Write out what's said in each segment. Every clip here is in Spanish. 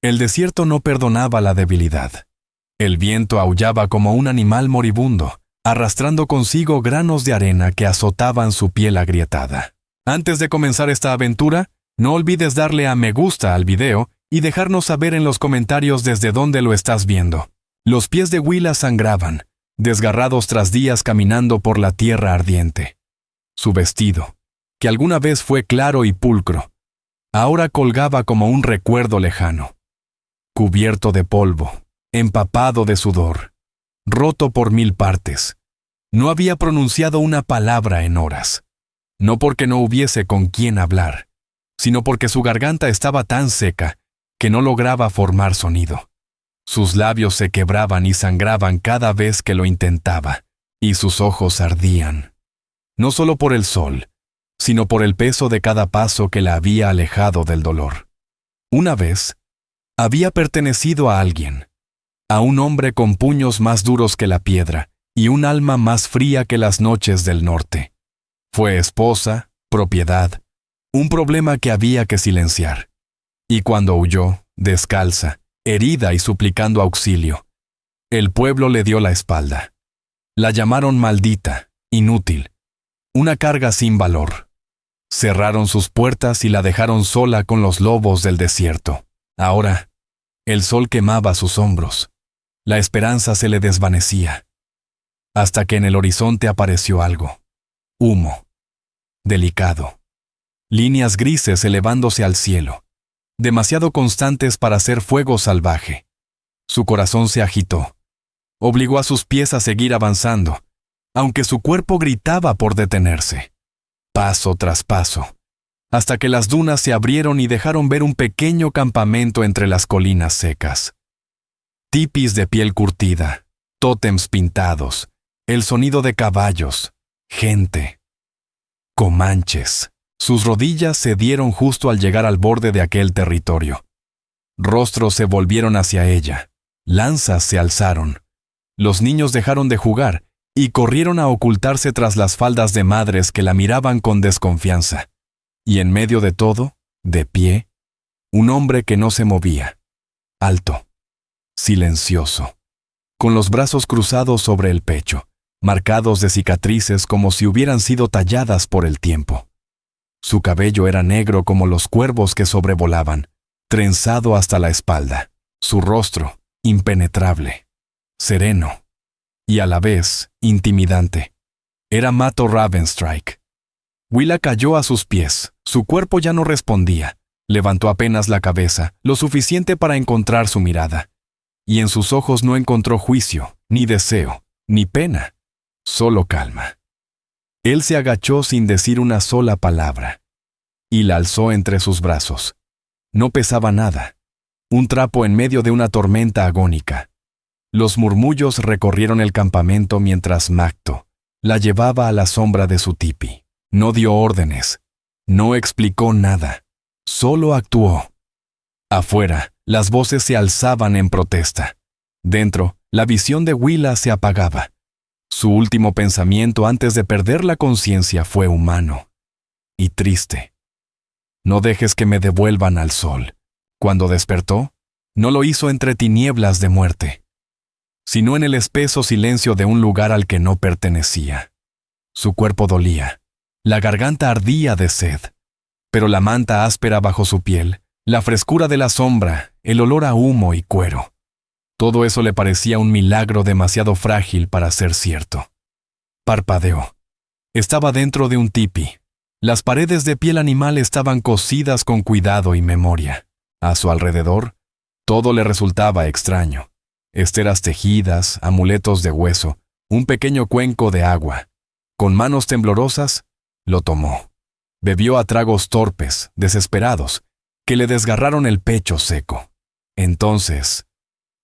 El desierto no perdonaba la debilidad. El viento aullaba como un animal moribundo, arrastrando consigo granos de arena que azotaban su piel agrietada. Antes de comenzar esta aventura, no olvides darle a me gusta al video y dejarnos saber en los comentarios desde dónde lo estás viendo. Los pies de Willa sangraban, desgarrados tras días caminando por la tierra ardiente. Su vestido, que alguna vez fue claro y pulcro, ahora colgaba como un recuerdo lejano. Cubierto de polvo, empapado de sudor, roto por 1000 partes. No había pronunciado una palabra en horas. No porque no hubiese con quién hablar, sino porque su garganta estaba tan seca que no lograba formar sonido. Sus labios se quebraban y sangraban cada vez que lo intentaba, y sus ojos ardían. No solo por el sol, sino por el peso de cada paso que la había alejado del dolor. Una vez, había pertenecido a alguien, a un hombre con puños más duros que la piedra y un alma más fría que las noches del norte. Fue esposa, propiedad, un problema que había que silenciar. Y cuando huyó, descalza, herida y suplicando auxilio, el pueblo le dio la espalda. La llamaron maldita, inútil, una carga sin valor. Cerraron sus puertas y la dejaron sola con los lobos del desierto. Ahora, el sol quemaba sus hombros. La esperanza se le desvanecía. Hasta que en el horizonte apareció algo. Humo. Delicado. Líneas grises elevándose al cielo. Demasiado constantes para ser fuego salvaje. Su corazón se agitó. Obligó a sus pies a seguir avanzando, aunque su cuerpo gritaba por detenerse. Paso tras paso, hasta que las dunas se abrieron y dejaron ver un pequeño campamento entre las colinas secas. Tipis de piel curtida, tótems pintados, el sonido de caballos, gente. Comanches. Sus rodillas cedieron justo al llegar al borde de aquel territorio. Rostros se volvieron hacia ella, lanzas se alzaron. Los niños dejaron de jugar y corrieron a ocultarse tras las faldas de madres que la miraban con desconfianza. Y en medio de todo, de pie, un hombre que no se movía, alto, silencioso, con los brazos cruzados sobre el pecho, marcados de cicatrices como si hubieran sido talladas por el tiempo. Su cabello era negro como los cuervos que sobrevolaban, trenzado hasta la espalda. Su rostro, impenetrable, sereno y a la vez intimidante. Era Matto Ravenstrike. Willa cayó a sus pies. Su cuerpo ya no respondía. Levantó apenas la cabeza, lo suficiente para encontrar su mirada. Y en sus ojos no encontró juicio, ni deseo, ni pena, solo calma. Él se agachó sin decir una sola palabra, y la alzó entre sus brazos. No pesaba nada, un trapo en medio de una tormenta agónica. Los murmullos recorrieron el campamento mientras Matto la llevaba a la sombra de su tipi. No dio órdenes, no explicó nada, solo actuó. Afuera, las voces se alzaban en protesta. Dentro, la visión de Willa se apagaba. Su último pensamiento antes de perder la conciencia fue humano y triste. No dejes que me devuelvan al sol. Cuando despertó, no lo hizo entre tinieblas de muerte, sino en el espeso silencio de un lugar al que no pertenecía. Su cuerpo dolía, la garganta ardía de sed, pero la manta áspera bajo su piel, la frescura de la sombra, el olor a humo y cuero. Todo eso le parecía un milagro demasiado frágil para ser cierto. Parpadeó. Estaba dentro de un tipi. Las paredes de piel animal estaban cosidas con cuidado y memoria. A su alrededor, todo le resultaba extraño. Esteras tejidas, amuletos de hueso, un pequeño cuenco de agua. Con manos temblorosas, lo tomó. Bebió a tragos torpes, desesperados, que le desgarraron el pecho seco. Entonces,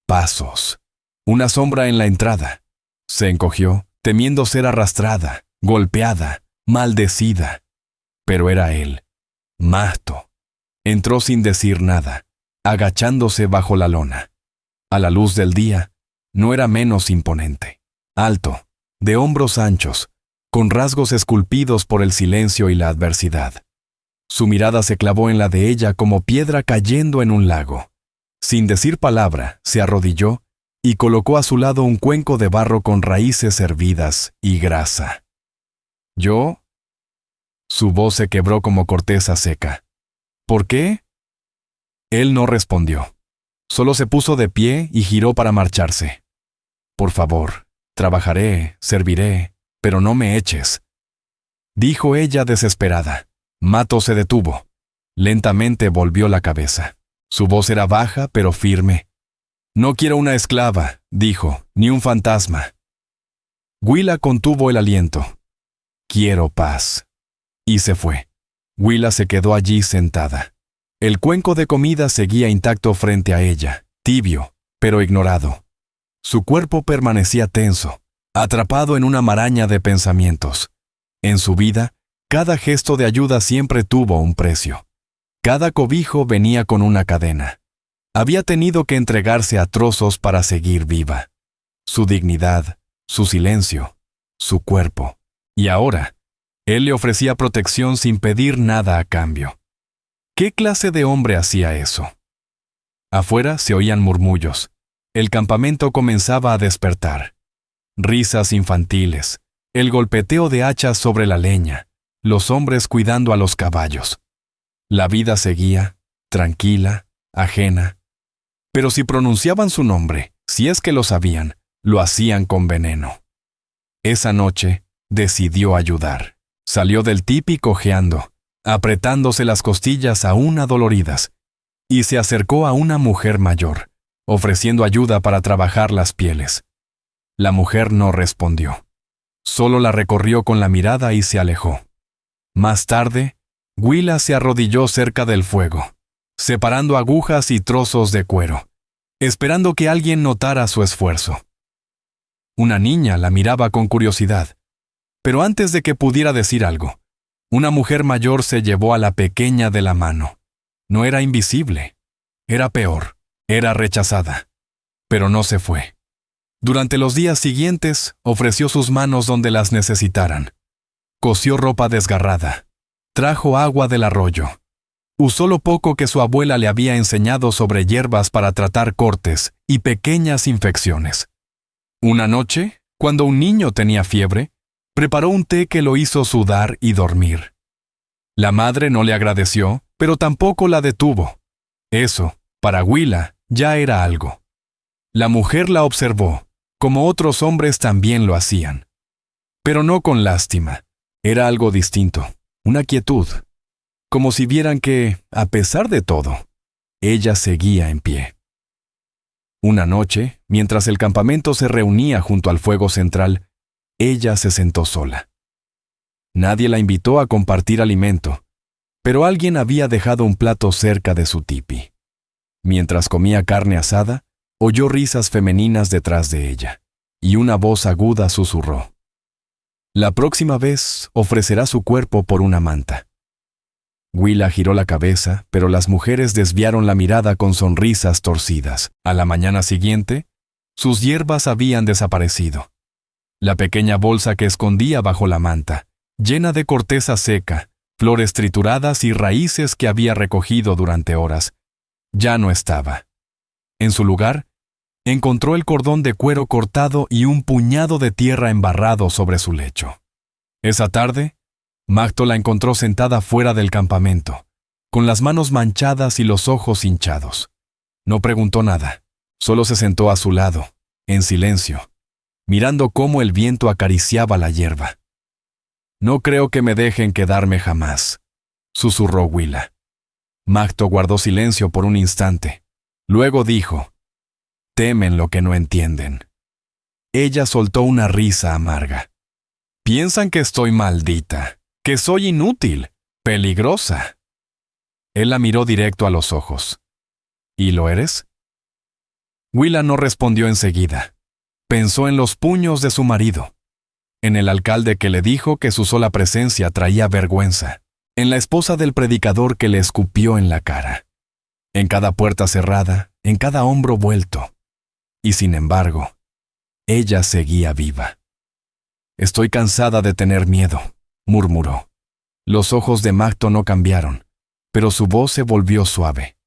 pasos. Una sombra en la entrada. Se encogió, temiendo ser arrastrada, golpeada, maldecida. Pero era él, Matto. Entró sin decir nada, agachándose bajo la lona. A la luz del día, no era menos imponente. Alto, de hombros anchos, con rasgos esculpidos por el silencio y la adversidad. Su mirada se clavó en la de ella como piedra cayendo en un lago. Sin decir palabra, se arrodilló y colocó a su lado un cuenco de barro con raíces hervidas y grasa. ¿Yo? Su voz se quebró como corteza seca. ¿Por qué? Él no respondió. Solo se puso de pie y giró para marcharse. Por favor, trabajaré, serviré, pero no me eches, dijo ella desesperada. Mato se detuvo. Lentamente volvió la cabeza. Su voz era baja pero firme. No quiero una esclava, dijo, ni un fantasma. Willa contuvo el aliento. Quiero paz. Y se fue. Willa se quedó allí sentada. El cuenco de comida seguía intacto frente a ella, tibio, pero ignorado. Su cuerpo permanecía tenso, atrapado en una maraña de pensamientos. En su vida, cada gesto de ayuda siempre tuvo un precio. Cada cobijo venía con una cadena. Había tenido que entregarse a trozos para seguir viva. Su dignidad, su silencio, su cuerpo. Y ahora, él le ofrecía protección sin pedir nada a cambio. ¿Qué clase de hombre hacía eso? Afuera se oían murmullos. El campamento comenzaba a despertar. Risas infantiles, el golpeteo de hachas sobre la leña, los hombres cuidando a los caballos. La vida seguía, tranquila, ajena. Pero si pronunciaban su nombre, si es que lo sabían, lo hacían con veneno. Esa noche, decidió ayudar. Salió del tipi cojeando, apretándose las costillas aún adoloridas, y se acercó a una mujer mayor, ofreciendo ayuda para trabajar las pieles. La mujer no respondió. Solo la recorrió con la mirada y se alejó. Más tarde, Willa se arrodilló cerca del fuego, separando agujas y trozos de cuero, esperando que alguien notara su esfuerzo. Una niña la miraba con curiosidad, pero antes de que pudiera decir algo, una mujer mayor se llevó a la pequeña de la mano. No era invisible, era peor, era rechazada, pero no se fue. Durante los días siguientes, ofreció sus manos donde las necesitaran. Cosió ropa desgarrada, trajo agua del arroyo. Usó lo poco que su abuela le había enseñado sobre hierbas para tratar cortes y pequeñas infecciones. Una noche, cuando un niño tenía fiebre, preparó un té que lo hizo sudar y dormir. La madre no le agradeció, pero tampoco la detuvo. Eso, para Willa, ya era algo. La mujer la observó, como otros hombres también lo hacían. Pero no con lástima. Era algo distinto, una quietud. Como si vieran que, a pesar de todo, ella seguía en pie. Una noche, mientras el campamento se reunía junto al fuego central, ella se sentó sola. Nadie la invitó a compartir alimento, pero alguien había dejado un plato cerca de su tipi. Mientras comía carne asada, oyó risas femeninas detrás de ella, y una voz aguda susurró: «La próxima vez ofrecerá su cuerpo por una manta». Willa giró la cabeza, pero las mujeres desviaron la mirada con sonrisas torcidas. A la mañana siguiente, sus hierbas habían desaparecido. La pequeña bolsa que escondía bajo la manta, llena de corteza seca, flores trituradas y raíces que había recogido durante horas, ya no estaba. En su lugar, encontró el cordón de cuero cortado y un puñado de tierra embarrado sobre su lecho. Esa tarde, Macto la encontró sentada fuera del campamento, con las manos manchadas y los ojos hinchados. No preguntó nada, solo se sentó a su lado, en silencio, mirando cómo el viento acariciaba la hierba. «No creo que me dejen quedarme jamás», susurró Willa. Macto guardó silencio por un instante. Luego dijo: «Temen lo que no entienden». Ella soltó una risa amarga. «Piensan que estoy maldita, que soy inútil, peligrosa». Él la miró directo a los ojos. «¿Y lo eres?». Willa no respondió enseguida. Pensó en los puños de su marido, en el alcalde que le dijo que su sola presencia traía vergüenza, en la esposa del predicador que le escupió en la cara, en cada puerta cerrada, en cada hombro vuelto. Y sin embargo, ella seguía viva. «Estoy cansada de tener miedo», murmuró. Los ojos de Macto no cambiaron, pero su voz se volvió suave.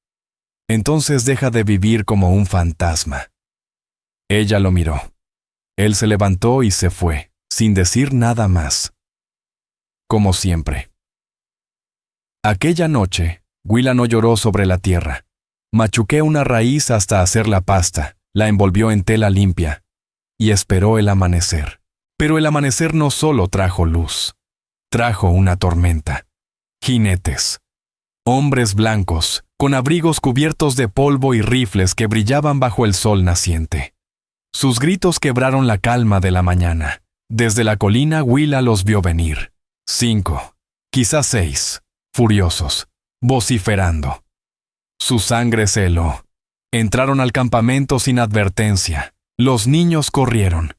Entonces deja de vivir como un fantasma. Ella lo miró. Él se levantó y se fue, sin decir nada más. Como siempre. Aquella noche, Willa no lloró sobre la tierra. Machuqué una raíz hasta hacer la pasta, la envolvió en tela limpia, y esperó el amanecer. Pero el amanecer no solo trajo luz, trajo una tormenta. Jinetes. Hombres blancos, con abrigos cubiertos de polvo y rifles que brillaban bajo el sol naciente. Sus gritos quebraron la calma de la mañana. Desde la colina Willa los vio venir. 5, quizás 6, furiosos, vociferando. Su sangre se heló. Entraron al campamento sin advertencia. Los niños corrieron.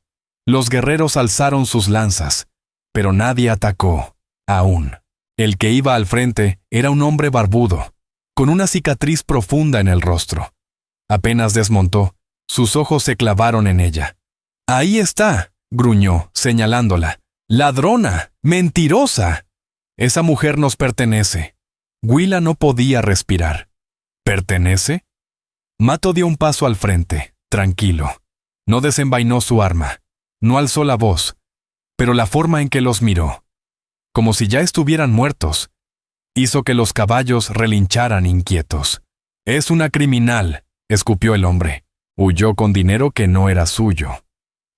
Los guerreros alzaron sus lanzas, pero nadie atacó, aún. El que iba al frente era un hombre barbudo, con una cicatriz profunda en el rostro. Apenas desmontó, sus ojos se clavaron en ella. «Ahí está», gruñó, señalándola. «¡Ladrona! ¡Mentirosa! Esa mujer nos pertenece». Willa no podía respirar. ¿Pertenece? Mato dio un paso al frente, tranquilo. No desenvainó su arma, no alzó la voz, pero la forma en que los miró, como si ya estuvieran muertos, hizo que los caballos relincharan inquietos. «Es una criminal», escupió el hombre. Huyó con dinero que no era suyo.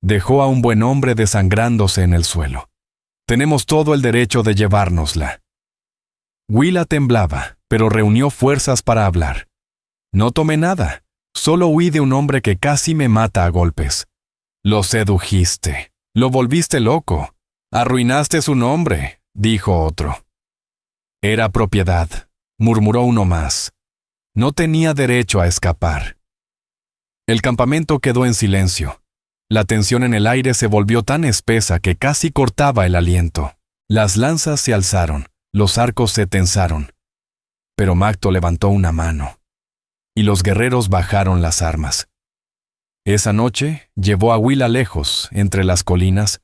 Dejó a un buen hombre desangrándose en el suelo. Tenemos todo el derecho de llevárnosla. Willa temblaba, pero reunió fuerzas para hablar. «No tomé nada, solo huí de un hombre que casi me mata a golpes. Lo sedujiste, lo volviste loco, arruinaste su nombre», dijo otro. «Era propiedad», murmuró uno más. «No tenía derecho a escapar». El campamento quedó en silencio. La tensión en el aire se volvió tan espesa que casi cortaba el aliento. Las lanzas se alzaron, los arcos se tensaron. Pero Macto levantó una mano, y los guerreros bajaron las armas. Esa noche llevó a Willa lejos, entre las colinas,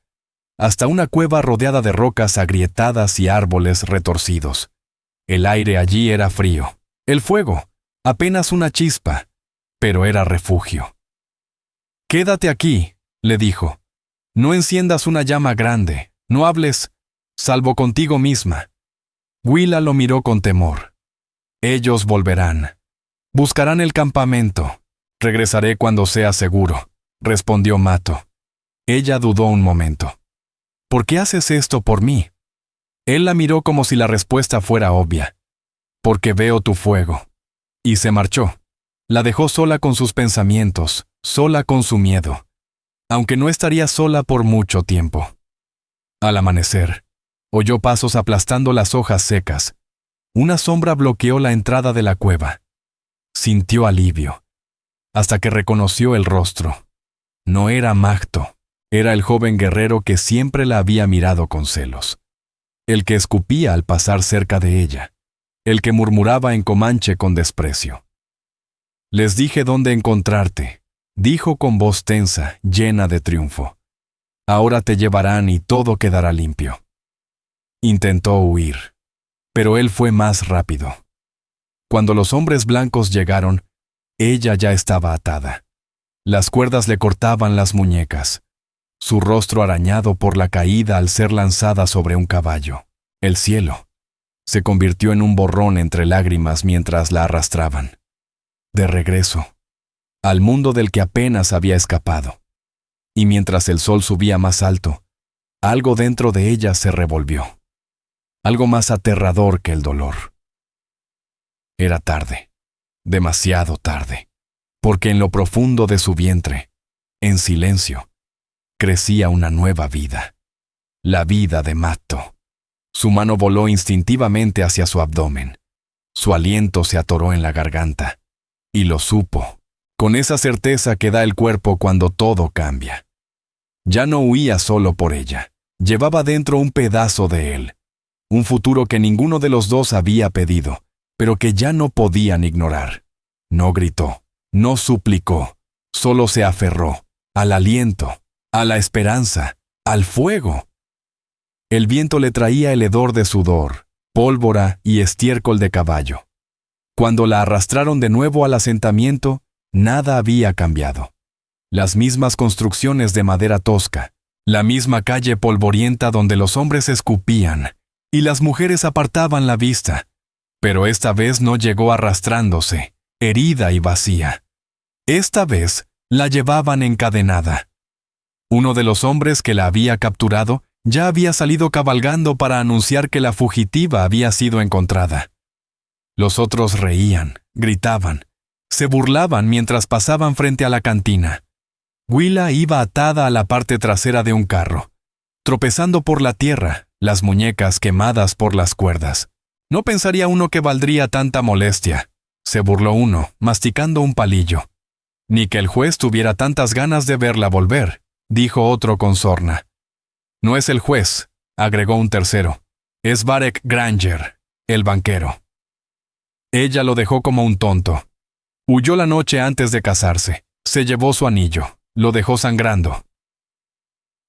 hasta una cueva rodeada de rocas agrietadas y árboles retorcidos. El aire allí era frío. El fuego, apenas una chispa, pero era refugio. «Quédate aquí», le dijo. «No enciendas una llama grande, no hables, salvo contigo misma». Willa lo miró con temor. «Ellos volverán. Buscarán el campamento. Regresaré cuando sea seguro», respondió Mato. Ella dudó un momento. «¿Por qué haces esto por mí?» Él la miró como si la respuesta fuera obvia. «Porque veo tu fuego». Y se marchó. La dejó sola con sus pensamientos, sola con su miedo, aunque no estaría sola por mucho tiempo. Al amanecer, oyó pasos aplastando las hojas secas. Una sombra bloqueó la entrada de la cueva. Sintió alivio, hasta que reconoció el rostro. No era Macto, era el joven guerrero que siempre la había mirado con celos. El que escupía al pasar cerca de ella, el que murmuraba en comanche con desprecio. «Les dije dónde encontrarte», dijo con voz tensa, llena de triunfo. «Ahora te llevarán y todo quedará limpio». Intentó huir, pero él fue más rápido. Cuando los hombres blancos llegaron, ella ya estaba atada. Las cuerdas le cortaban las muñecas, su rostro arañado por la caída al ser lanzada sobre un caballo. El cielo se convirtió en un borrón entre lágrimas mientras la arrastraban. De regreso, al mundo del que apenas había escapado. Y mientras el sol subía más alto, algo dentro de ella se revolvió. Algo más aterrador que el dolor. Era tarde, demasiado tarde, porque en lo profundo de su vientre, en silencio, crecía una nueva vida. La vida de Macto. Su mano voló instintivamente hacia su abdomen. Su aliento se atoró en la garganta. Y lo supo, con esa certeza que da el cuerpo cuando todo cambia. Ya no huía solo por ella. Llevaba dentro un pedazo de él. Un futuro que ninguno de los dos había pedido, pero que ya no podían ignorar. No gritó, no suplicó, solo se aferró al aliento, a la esperanza, al fuego. El viento le traía el hedor de sudor, pólvora y estiércol de caballo. Cuando la arrastraron de nuevo al asentamiento, nada había cambiado. Las mismas construcciones de madera tosca, la misma calle polvorienta donde los hombres escupían y las mujeres apartaban la vista, pero esta vez no llegó arrastrándose, herida y vacía. Esta vez la llevaban encadenada. Uno de los hombres que la había capturado ya había salido cabalgando para anunciar que la fugitiva había sido encontrada. Los otros reían, gritaban, se burlaban mientras pasaban frente a la cantina. Willa iba atada a la parte trasera de un carro, tropezando por la tierra, las muñecas quemadas por las cuerdas. No pensaría uno que valdría tanta molestia, se burló uno, masticando un palillo. Ni que el juez tuviera tantas ganas de verla volver, dijo otro con sorna. No es el juez, agregó un tercero, es Varek Granger, el banquero. Ella lo dejó como un tonto. Huyó la noche antes de casarse, se llevó su anillo. Lo dejó sangrando.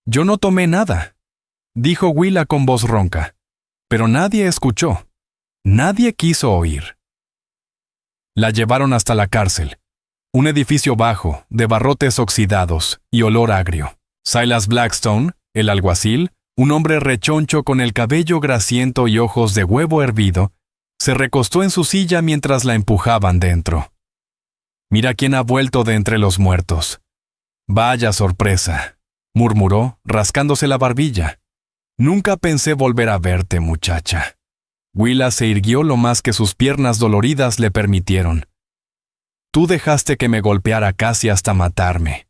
Yo no tomé nada, dijo Willa con voz ronca, pero nadie escuchó. Nadie quiso oír. La llevaron hasta la cárcel, un edificio bajo, de barrotes oxidados y olor agrio. Silas Blackstone, el alguacil, un hombre rechoncho con el cabello grasiento y ojos de huevo hervido, se recostó en su silla mientras la empujaban dentro. Mira quién ha vuelto de entre los muertos. Vaya sorpresa, murmuró, rascándose la barbilla. Nunca pensé volver a verte, muchacha. Willa se irguió lo más que sus piernas doloridas le permitieron. Tú dejaste que me golpeara casi hasta matarme.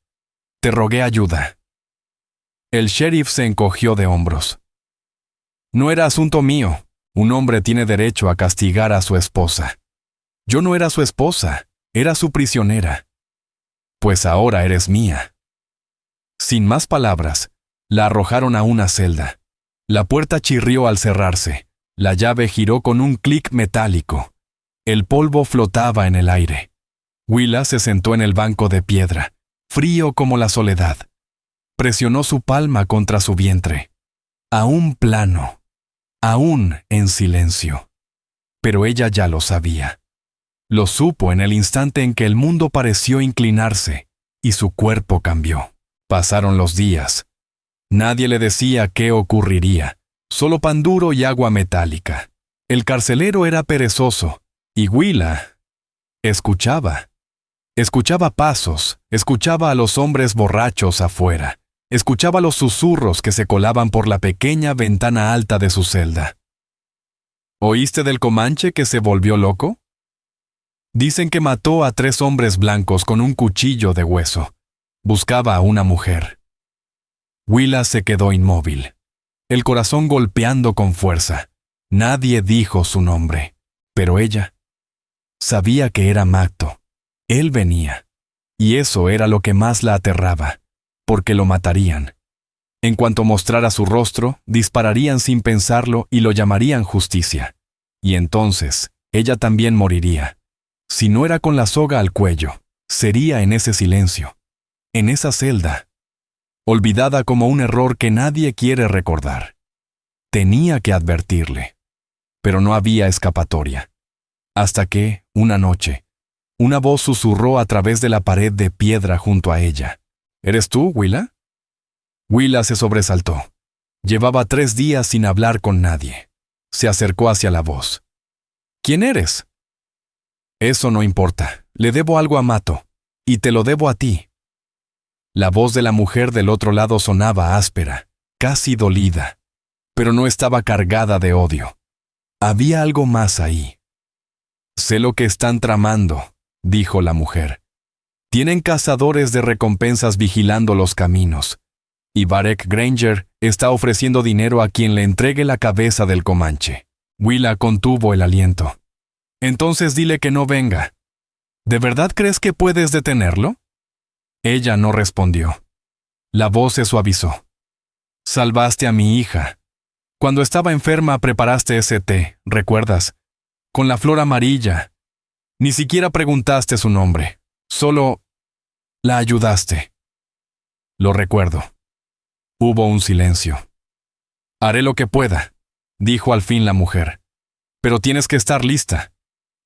Te rogué ayuda. El sheriff se encogió de hombros. No era asunto mío. Un hombre tiene derecho a castigar a su esposa. Yo no era su esposa, era su prisionera. Pues ahora eres mía. Sin más palabras, la arrojaron a una celda. La puerta chirrió al cerrarse. La llave giró con un clic metálico. El polvo flotaba en el aire. Willa se sentó en el banco de piedra, frío como la soledad. Presionó su palma contra su vientre. Aún plano. Aún en silencio. Pero ella ya lo sabía. Lo supo en el instante en que el mundo pareció inclinarse y su cuerpo cambió. Pasaron los días. Nadie le decía qué ocurriría, solo pan duro y agua metálica. El carcelero era perezoso, y Willa escuchaba. Escuchaba pasos, escuchaba a los hombres borrachos afuera, escuchaba los susurros que se colaban por la pequeña ventana alta de su celda. ¿Oíste del Comanche que se volvió loco? Dicen que mató a 3 hombres blancos con un cuchillo de hueso. Buscaba a una mujer. Willa se quedó inmóvil, el corazón golpeando con fuerza. Nadie dijo su nombre, pero ella sabía que era Macto. Él venía, y eso era lo que más la aterraba, porque lo matarían. En cuanto mostrara su rostro, dispararían sin pensarlo y lo llamarían justicia. Y entonces, ella también moriría. Si no era con la soga al cuello, sería en ese silencio, en esa celda, olvidada como un error que nadie quiere recordar. Tenía que advertirle, pero no había escapatoria. Hasta que, una noche, una voz susurró a través de la pared de piedra junto a ella. ¿Eres tú, Willa? Willa se sobresaltó. Llevaba 3 días sin hablar con nadie. Se acercó hacia la voz. ¿Quién eres? Eso no importa. Le debo algo a Mato, y te lo debo a ti. La voz de la mujer del otro lado sonaba áspera, casi dolida, pero no estaba cargada de odio. Había algo más ahí. Sé lo que están tramando, dijo la mujer. Tienen cazadores de recompensas vigilando los caminos, y Varek Granger está ofreciendo dinero a quien le entregue la cabeza del Comanche. Willa contuvo el aliento. Entonces dile que no venga. ¿De verdad crees que puedes detenerlo? Ella no respondió. La voz se suavizó. Salvaste a mi hija. Cuando estaba enferma preparaste ese té, ¿recuerdas? Con la flor amarilla. Ni siquiera preguntaste su nombre. Solo la ayudaste. Lo recuerdo. Hubo un silencio. Haré lo que pueda, dijo al fin la mujer. Pero tienes que estar lista.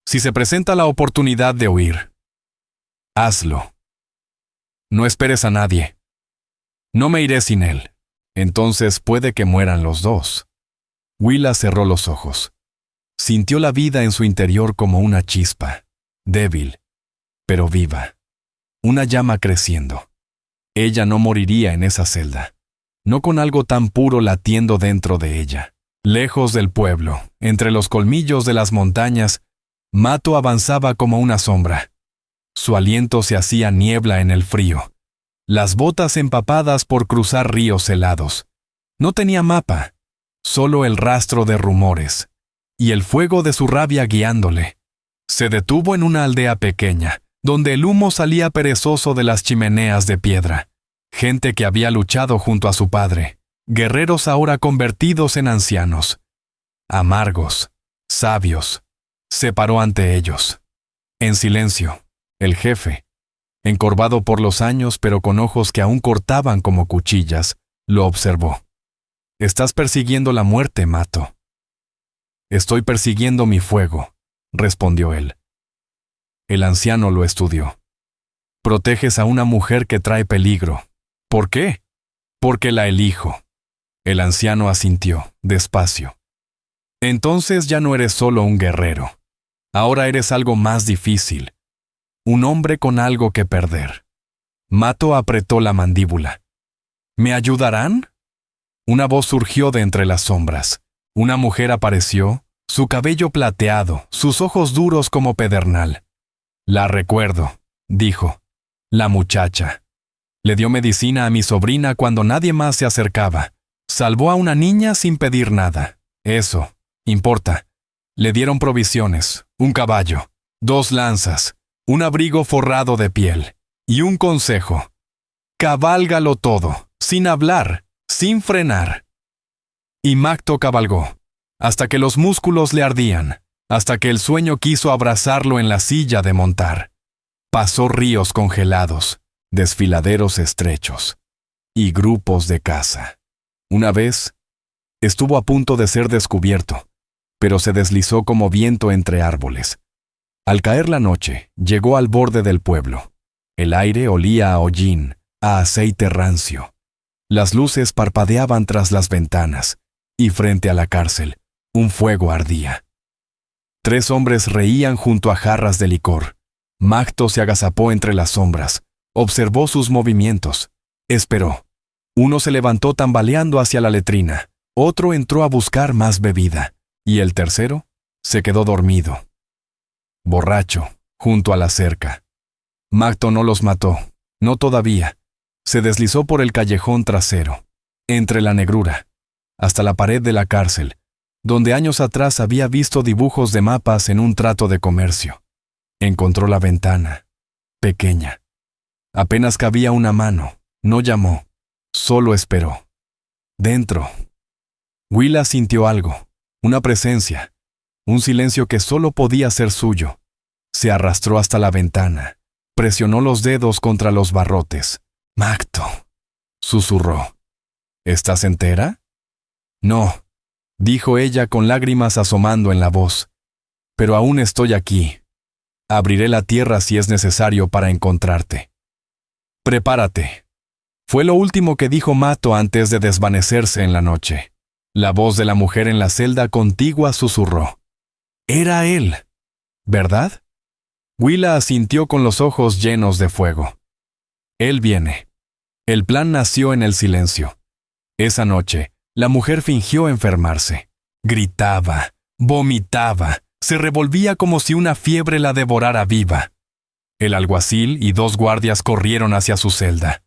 Si se presenta la oportunidad de huir, hazlo. No esperes a nadie. No me iré sin él. Entonces puede que mueran los dos. Willa cerró los ojos. Sintió la vida en su interior como una chispa, débil, pero viva. Una llama creciendo. Ella no moriría en esa celda, no con algo tan puro latiendo dentro de ella. Lejos del pueblo, entre los colmillos de las montañas, Mato avanzaba como una sombra. Su aliento se hacía niebla en el frío. Las botas empapadas por cruzar ríos helados. No tenía mapa, solo el rastro de rumores, y el fuego de su rabia guiándole. Se detuvo en una aldea pequeña, donde el humo salía perezoso de las chimeneas de piedra. Gente que había luchado junto a su padre, guerreros ahora convertidos en ancianos. Amargos, sabios. Se paró ante ellos. En silencio, el jefe, encorvado por los años pero con ojos que aún cortaban como cuchillas, lo observó. «Estás persiguiendo la muerte, Mato». «Estoy persiguiendo mi fuego», respondió él. El anciano lo estudió. «Proteges a una mujer que trae peligro. ¿Por qué?» «Porque la elijo». El anciano asintió, despacio. «Entonces ya no eres solo un guerrero. Ahora eres algo más difícil. Un hombre con algo que perder». Mato apretó la mandíbula. «¿Me ayudarán?» Una voz surgió de entre las sombras. Una mujer apareció, su cabello plateado, sus ojos duros como pedernal. «La recuerdo», dijo. «La muchacha. Le dio medicina a mi sobrina cuando nadie más se acercaba. Salvó a una niña sin pedir nada. Eso importa. Le dieron provisiones, un caballo, 2 lanzas, un abrigo forrado de piel y un consejo. Cabálgalo todo, sin hablar, sin frenar». Y Macto cabalgó, hasta que los músculos le ardían, hasta que el sueño quiso abrazarlo en la silla de montar. Pasó ríos congelados, desfiladeros estrechos y grupos de caza. Una vez, estuvo a punto de ser descubierto, pero se deslizó como viento entre árboles. Al caer la noche, llegó al borde del pueblo. El aire olía a hollín, a aceite rancio. Las luces parpadeaban tras las ventanas, y frente a la cárcel, un fuego ardía. 3 hombres reían junto a jarras de licor. Macto se agazapó entre las sombras, observó sus movimientos, esperó. Uno se levantó tambaleando hacia la letrina, otro entró a buscar más bebida, y el tercero se quedó dormido, borracho, junto a la cerca. Macto no los mató, no todavía. Se deslizó por el callejón trasero, entre la negrura, hasta la pared de la cárcel, donde años atrás había visto dibujos de mapas en un trato de comercio. Encontró la ventana, pequeña. Apenas cabía una mano, no llamó, solo esperó. Dentro. Willa sintió algo, una presencia, un silencio que solo podía ser suyo. Se arrastró hasta la ventana, presionó los dedos contra los barrotes. «Macto», susurró. «¿Estás entera?» «No», dijo ella con lágrimas asomando en la voz. «Pero aún estoy aquí. Abriré la tierra si es necesario para encontrarte. Prepárate». Fue lo último que dijo Mato antes de desvanecerse en la noche. La voz de la mujer en la celda contigua susurró. Era él, ¿verdad? Willa asintió con los ojos llenos de fuego. Él viene. El plan nació en el silencio. Esa noche, la mujer fingió enfermarse. Gritaba, vomitaba, se revolvía como si una fiebre la devorara viva. El alguacil y 2 guardias corrieron hacia su celda.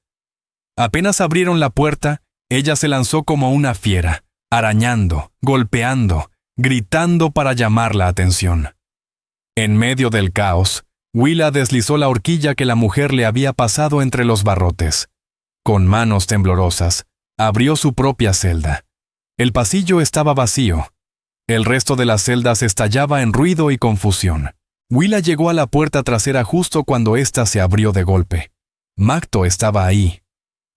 Apenas abrieron la puerta, ella se lanzó como una fiera, arañando, golpeando, gritando para llamar la atención. En medio del caos, Willa deslizó la horquilla que la mujer le había pasado entre los barrotes. Con manos temblorosas, abrió su propia celda. El pasillo estaba vacío. El resto de las celdas estallaba en ruido y confusión. Willa llegó a la puerta trasera justo cuando ésta se abrió de golpe. Macto estaba ahí.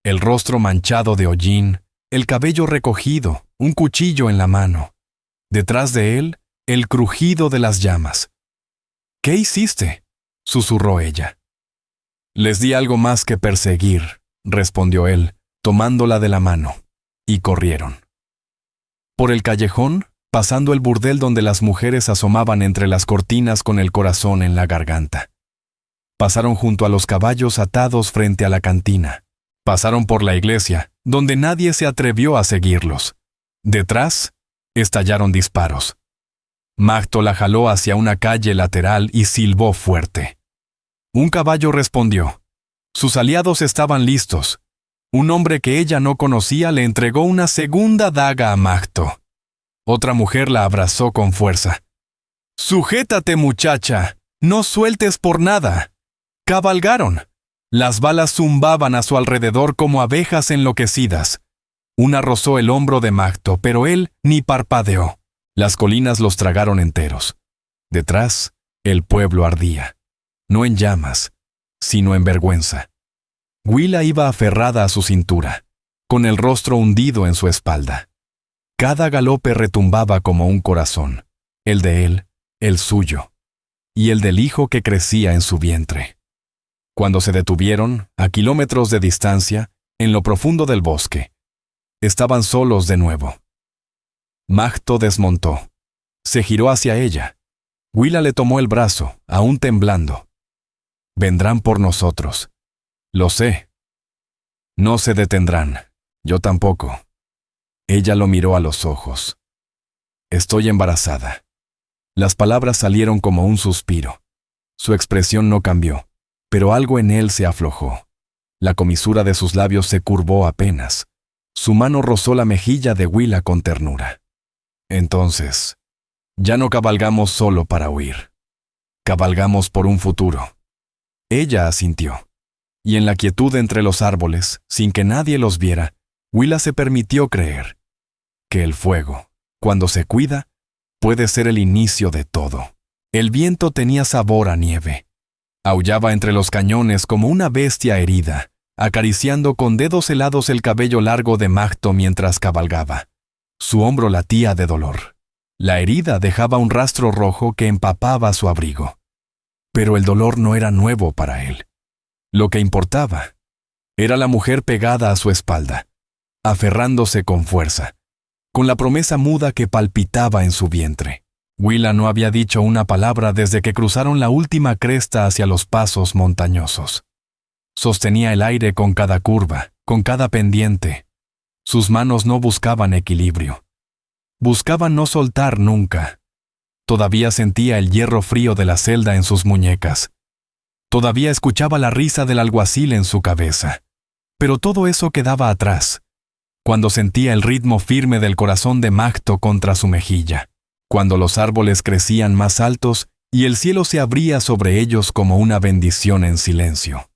El rostro manchado de hollín, el cabello recogido, un cuchillo en la mano. Detrás de él, el crujido de las llamas. ¿Qué hiciste?, susurró ella. Les di algo más que perseguir, respondió él, tomándola de la mano, y corrieron. Por el callejón, pasando el burdel donde las mujeres asomaban entre las cortinas con el corazón en la garganta. Pasaron junto a los caballos atados frente a la cantina. Pasaron por la iglesia, donde nadie se atrevió a seguirlos. Detrás, estallaron disparos. Mahto la jaló hacia una calle lateral y silbó fuerte. Un caballo respondió. Sus aliados estaban listos. Un hombre que ella no conocía le entregó una segunda daga a Mahto. Otra mujer la abrazó con fuerza. «¡Sujétate, muchacha! ¡No sueltes por nada!». Cabalgaron. Las balas zumbaban a su alrededor como abejas enloquecidas. Una rozó el hombro de Mahto, pero él ni parpadeó. Las colinas los tragaron enteros. Detrás, el pueblo ardía. No en llamas, sino en vergüenza. Willa iba aferrada a su cintura, con el rostro hundido en su espalda. Cada galope retumbaba como un corazón, el de él, el suyo, y el del hijo que crecía en su vientre. Cuando se detuvieron, a kilómetros de distancia, en lo profundo del bosque, estaban solos de nuevo. Mahto desmontó. Se giró hacia ella. Willa le tomó el brazo, aún temblando. «Vendrán por nosotros. Lo sé. No se detendrán. Yo tampoco». Ella lo miró a los ojos. «Estoy embarazada». Las palabras salieron como un suspiro. Su expresión no cambió, pero algo en él se aflojó. La comisura de sus labios se curvó apenas. Su mano rozó la mejilla de Willa con ternura. «Entonces, ya no cabalgamos solo para huir. Cabalgamos por un futuro». Ella asintió. Y en la quietud entre los árboles, sin que nadie los viera, Willa se permitió creer que el fuego, cuando se cuida, puede ser el inicio de todo. El viento tenía sabor a nieve. Aullaba entre los cañones como una bestia herida, acariciando con dedos helados el cabello largo de Mahto mientras cabalgaba. Su hombro latía de dolor. La herida dejaba un rastro rojo que empapaba su abrigo. Pero el dolor no era nuevo para él. Lo que importaba era la mujer pegada a su espalda, aferrándose con fuerza, con la promesa muda que palpitaba en su vientre. Willa no había dicho una palabra desde que cruzaron la última cresta hacia los pasos montañosos. Sostenía el aire con cada curva, con cada pendiente. Sus manos no buscaban equilibrio. Buscaban no soltar nunca. Todavía sentía el hierro frío de la celda en sus muñecas. Todavía escuchaba la risa del alguacil en su cabeza. Pero todo eso quedaba atrás, cuando sentía el ritmo firme del corazón de Mahto contra su mejilla, cuando los árboles crecían más altos y el cielo se abría sobre ellos como una bendición en silencio.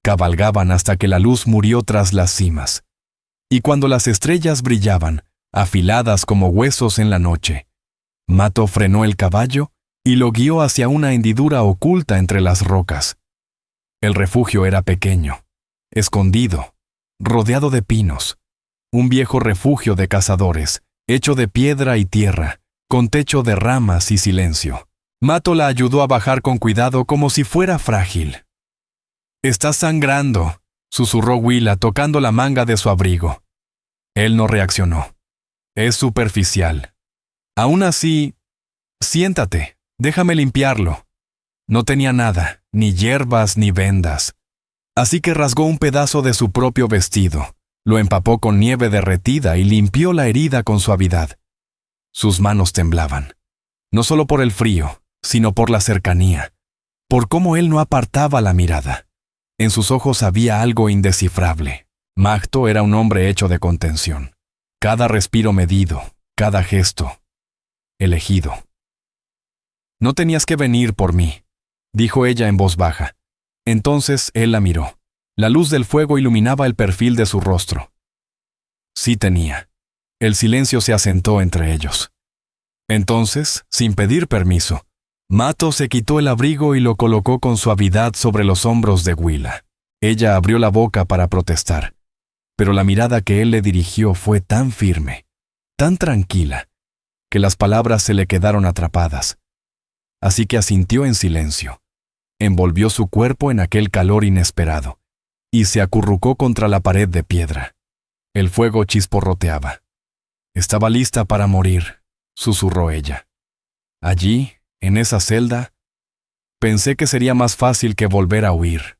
Cabalgaban hasta que la luz murió tras las cimas. Y cuando las estrellas brillaban, afiladas como huesos en la noche, Mahto frenó el caballo y lo guió hacia una hendidura oculta entre las rocas. El refugio era pequeño, escondido, rodeado de pinos, un viejo refugio de cazadores, hecho de piedra y tierra, con techo de ramas y silencio. Mahto la ayudó a bajar con cuidado como si fuera frágil. «Estás sangrando», susurró Willa tocando la manga de su abrigo. Él no reaccionó. «Es superficial. Aún así, siéntate, déjame limpiarlo». No tenía nada, ni hierbas ni vendas. Así que rasgó un pedazo de su propio vestido, lo empapó con nieve derretida y limpió la herida con suavidad. Sus manos temblaban, no solo por el frío, sino por la cercanía, por cómo él no apartaba la mirada. En sus ojos había algo indescifrable. Mahto era un hombre hecho de contención. Cada respiro medido, cada gesto elegido. «No tenías que venir por mí», dijo ella en voz baja. Entonces él la miró. La luz del fuego iluminaba el perfil de su rostro. Sí tenía. El silencio se asentó entre ellos. Entonces, sin pedir permiso, Mahto se quitó el abrigo y lo colocó con suavidad sobre los hombros de Willa. Ella abrió la boca para protestar, pero la mirada que él le dirigió fue tan firme, tan tranquila, que las palabras se le quedaron atrapadas. así que asintió en silencio. Envolvió su cuerpo en aquel calor inesperado y se acurrucó contra la pared de piedra. El fuego chisporroteaba. Estaba lista para morir, susurró ella. Allí, en esa celda, pensé que sería más fácil que volver a huir.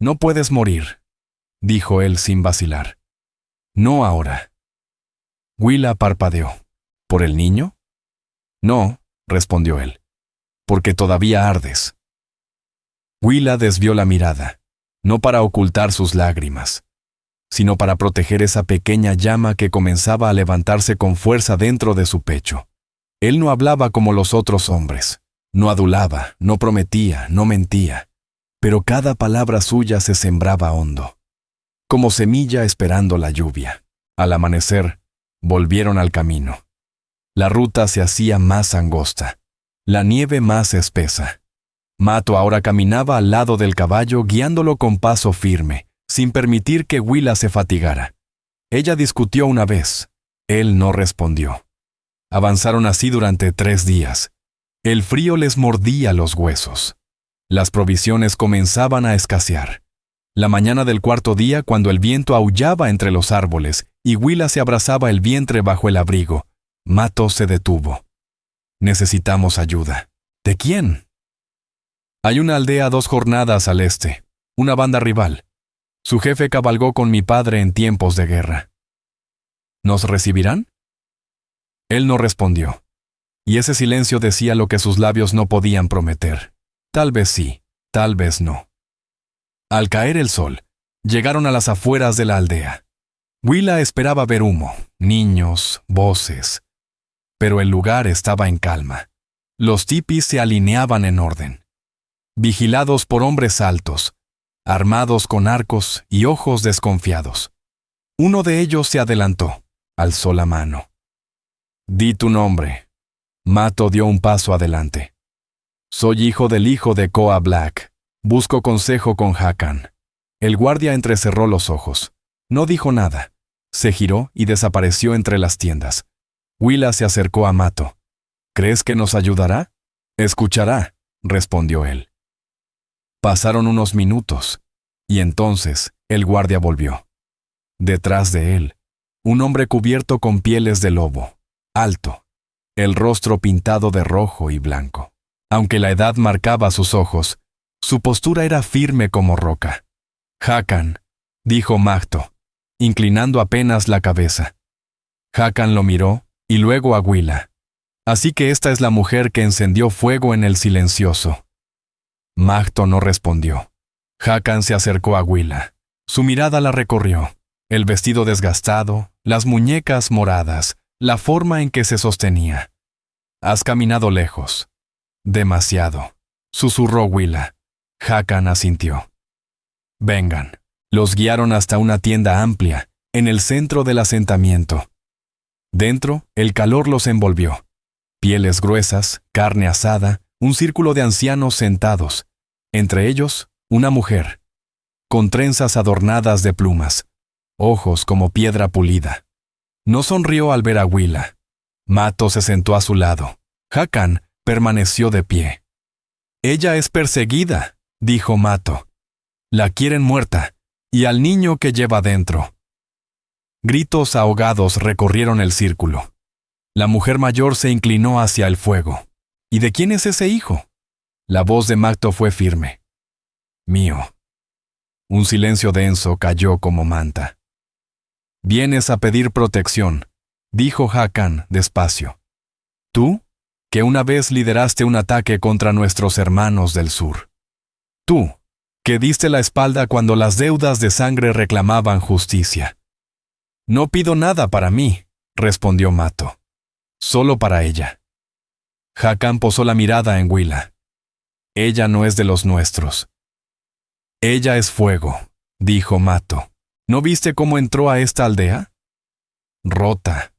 No puedes morir, dijo él sin vacilar. No ahora. Willa parpadeó. ¿Por el niño? No, respondió él, porque todavía ardes. Willa desvió la mirada, no para ocultar sus lágrimas, sino para proteger esa pequeña llama que comenzaba a levantarse con fuerza dentro de su pecho. Él no hablaba como los otros hombres, no adulaba, no prometía, no mentía, pero cada palabra suya se sembraba hondo, como semilla esperando la lluvia. Al amanecer, volvieron al camino. La ruta se hacía más angosta, la nieve más espesa. Mato ahora caminaba al lado del caballo guiándolo con paso firme, sin permitir que Willa se fatigara. Ella discutió una vez. Él no respondió. Avanzaron así durante 3 días. El frío les mordía los huesos. Las provisiones comenzaban a escasear. La mañana del 4.º día, cuando el viento aullaba entre los árboles y Willa se abrazaba el vientre bajo el abrigo, Mato se detuvo. Necesitamos ayuda. ¿De quién? Hay una aldea a 2 jornadas al este, una banda rival. Su jefe cabalgó con mi padre en tiempos de guerra. ¿Nos recibirán? Él no respondió, y ese silencio decía lo que sus labios no podían prometer. Tal vez sí, tal vez no. Al caer el sol, llegaron a las afueras de la aldea. Willa esperaba ver humo, niños, voces. Pero el lugar estaba en calma. Los tipis se alineaban en orden, vigilados por hombres altos, armados con arcos y ojos desconfiados. Uno de ellos se adelantó, alzó la mano. «Di tu nombre». Mato dio un paso adelante. «Soy hijo del hijo de Koa Black. Busco consejo con Hakan». El guardia entrecerró los ojos. No dijo nada. Se giró y desapareció entre las tiendas. Willa se acercó a Mato. «¿Crees que nos ayudará?» «Escuchará», respondió él. Pasaron unos minutos, y entonces el guardia volvió. Detrás de él, un hombre cubierto con pieles de lobo, alto, el rostro pintado de rojo y blanco. Aunque la edad marcaba sus ojos, su postura era firme como roca. «Hakan», dijo Mahto, inclinando apenas la cabeza. Hakan lo miró y luego a Willa. «Así que esta es la mujer que encendió fuego en el silencioso». Mahto no respondió. Hakan se acercó a Willa. Su mirada la recorrió. El vestido desgastado, las muñecas moradas, la forma en que se sostenía. «Has caminado lejos». «Demasiado», susurró Willa. Hakan asintió. «Vengan». Los guiaron hasta una tienda amplia, en el centro del asentamiento. Dentro, el calor los envolvió. Pieles gruesas, carne asada, un círculo de ancianos sentados. Entre ellos, una mujer, con trenzas adornadas de plumas, ojos como piedra pulida. No sonrió al ver a Willa. Mato se sentó a su lado. Hakan permaneció de pie. «Ella es perseguida», dijo Mato. «La quieren muerta, y al niño que lleva dentro». Gritos ahogados recorrieron el círculo. La mujer mayor se inclinó hacia el fuego. «¿Y de quién es ese hijo?» La voz de Mahto fue firme. «Mío». Un silencio denso cayó como manta. «Vienes a pedir protección», dijo Hakan despacio. «Tú, que una vez lideraste un ataque contra nuestros hermanos del sur. Tú, que diste la espalda cuando las deudas de sangre reclamaban justicia». «No pido nada para mí», respondió Mahto. «Solo para ella». Hakan posó la mirada en Willa. «Ella no es de los nuestros». «Ella es fuego», dijo Mahto. «¿No viste cómo entró a esta aldea? Rota,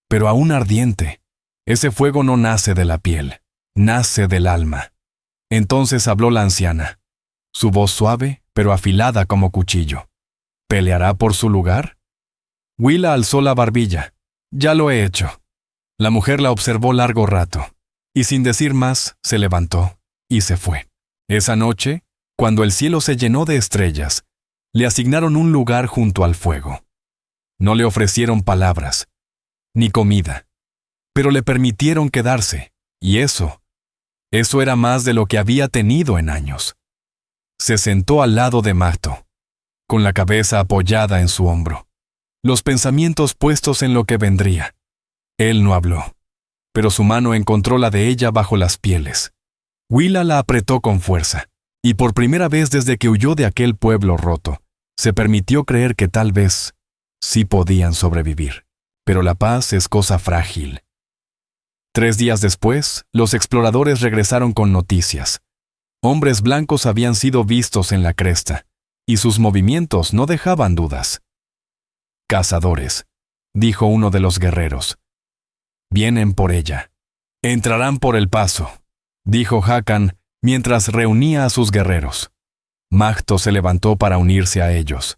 pero aún ardiente. Ese fuego no nace de la piel, nace del alma». Entonces habló la anciana, su voz suave, pero afilada como cuchillo. «¿Peleará por su lugar?» Willa alzó la barbilla. «Ya lo he hecho». La mujer la observó largo rato. y sin decir más, se levantó y se fue. Esa noche, cuando el cielo se llenó de estrellas, le asignaron un lugar junto al fuego. No le ofrecieron palabras, ni comida, pero le permitieron quedarse, y eso era más de lo que había tenido en años. Se sentó al lado de Mahto, con la cabeza apoyada en su hombro, los pensamientos puestos en lo que vendría. Él no habló, pero su mano encontró la de ella bajo las pieles. Willa la apretó con fuerza, y por primera vez desde que huyó de aquel pueblo roto, se permitió creer que tal vez sí podían sobrevivir. Pero la paz es cosa frágil. 3 días después, los exploradores regresaron con noticias. Hombres blancos habían sido vistos en la cresta, y sus movimientos no dejaban dudas. «Cazadores», dijo uno de los guerreros. «Vienen por ella. Entrarán por el paso», dijo Hakan mientras reunía a sus guerreros. Mahto se levantó para unirse a ellos.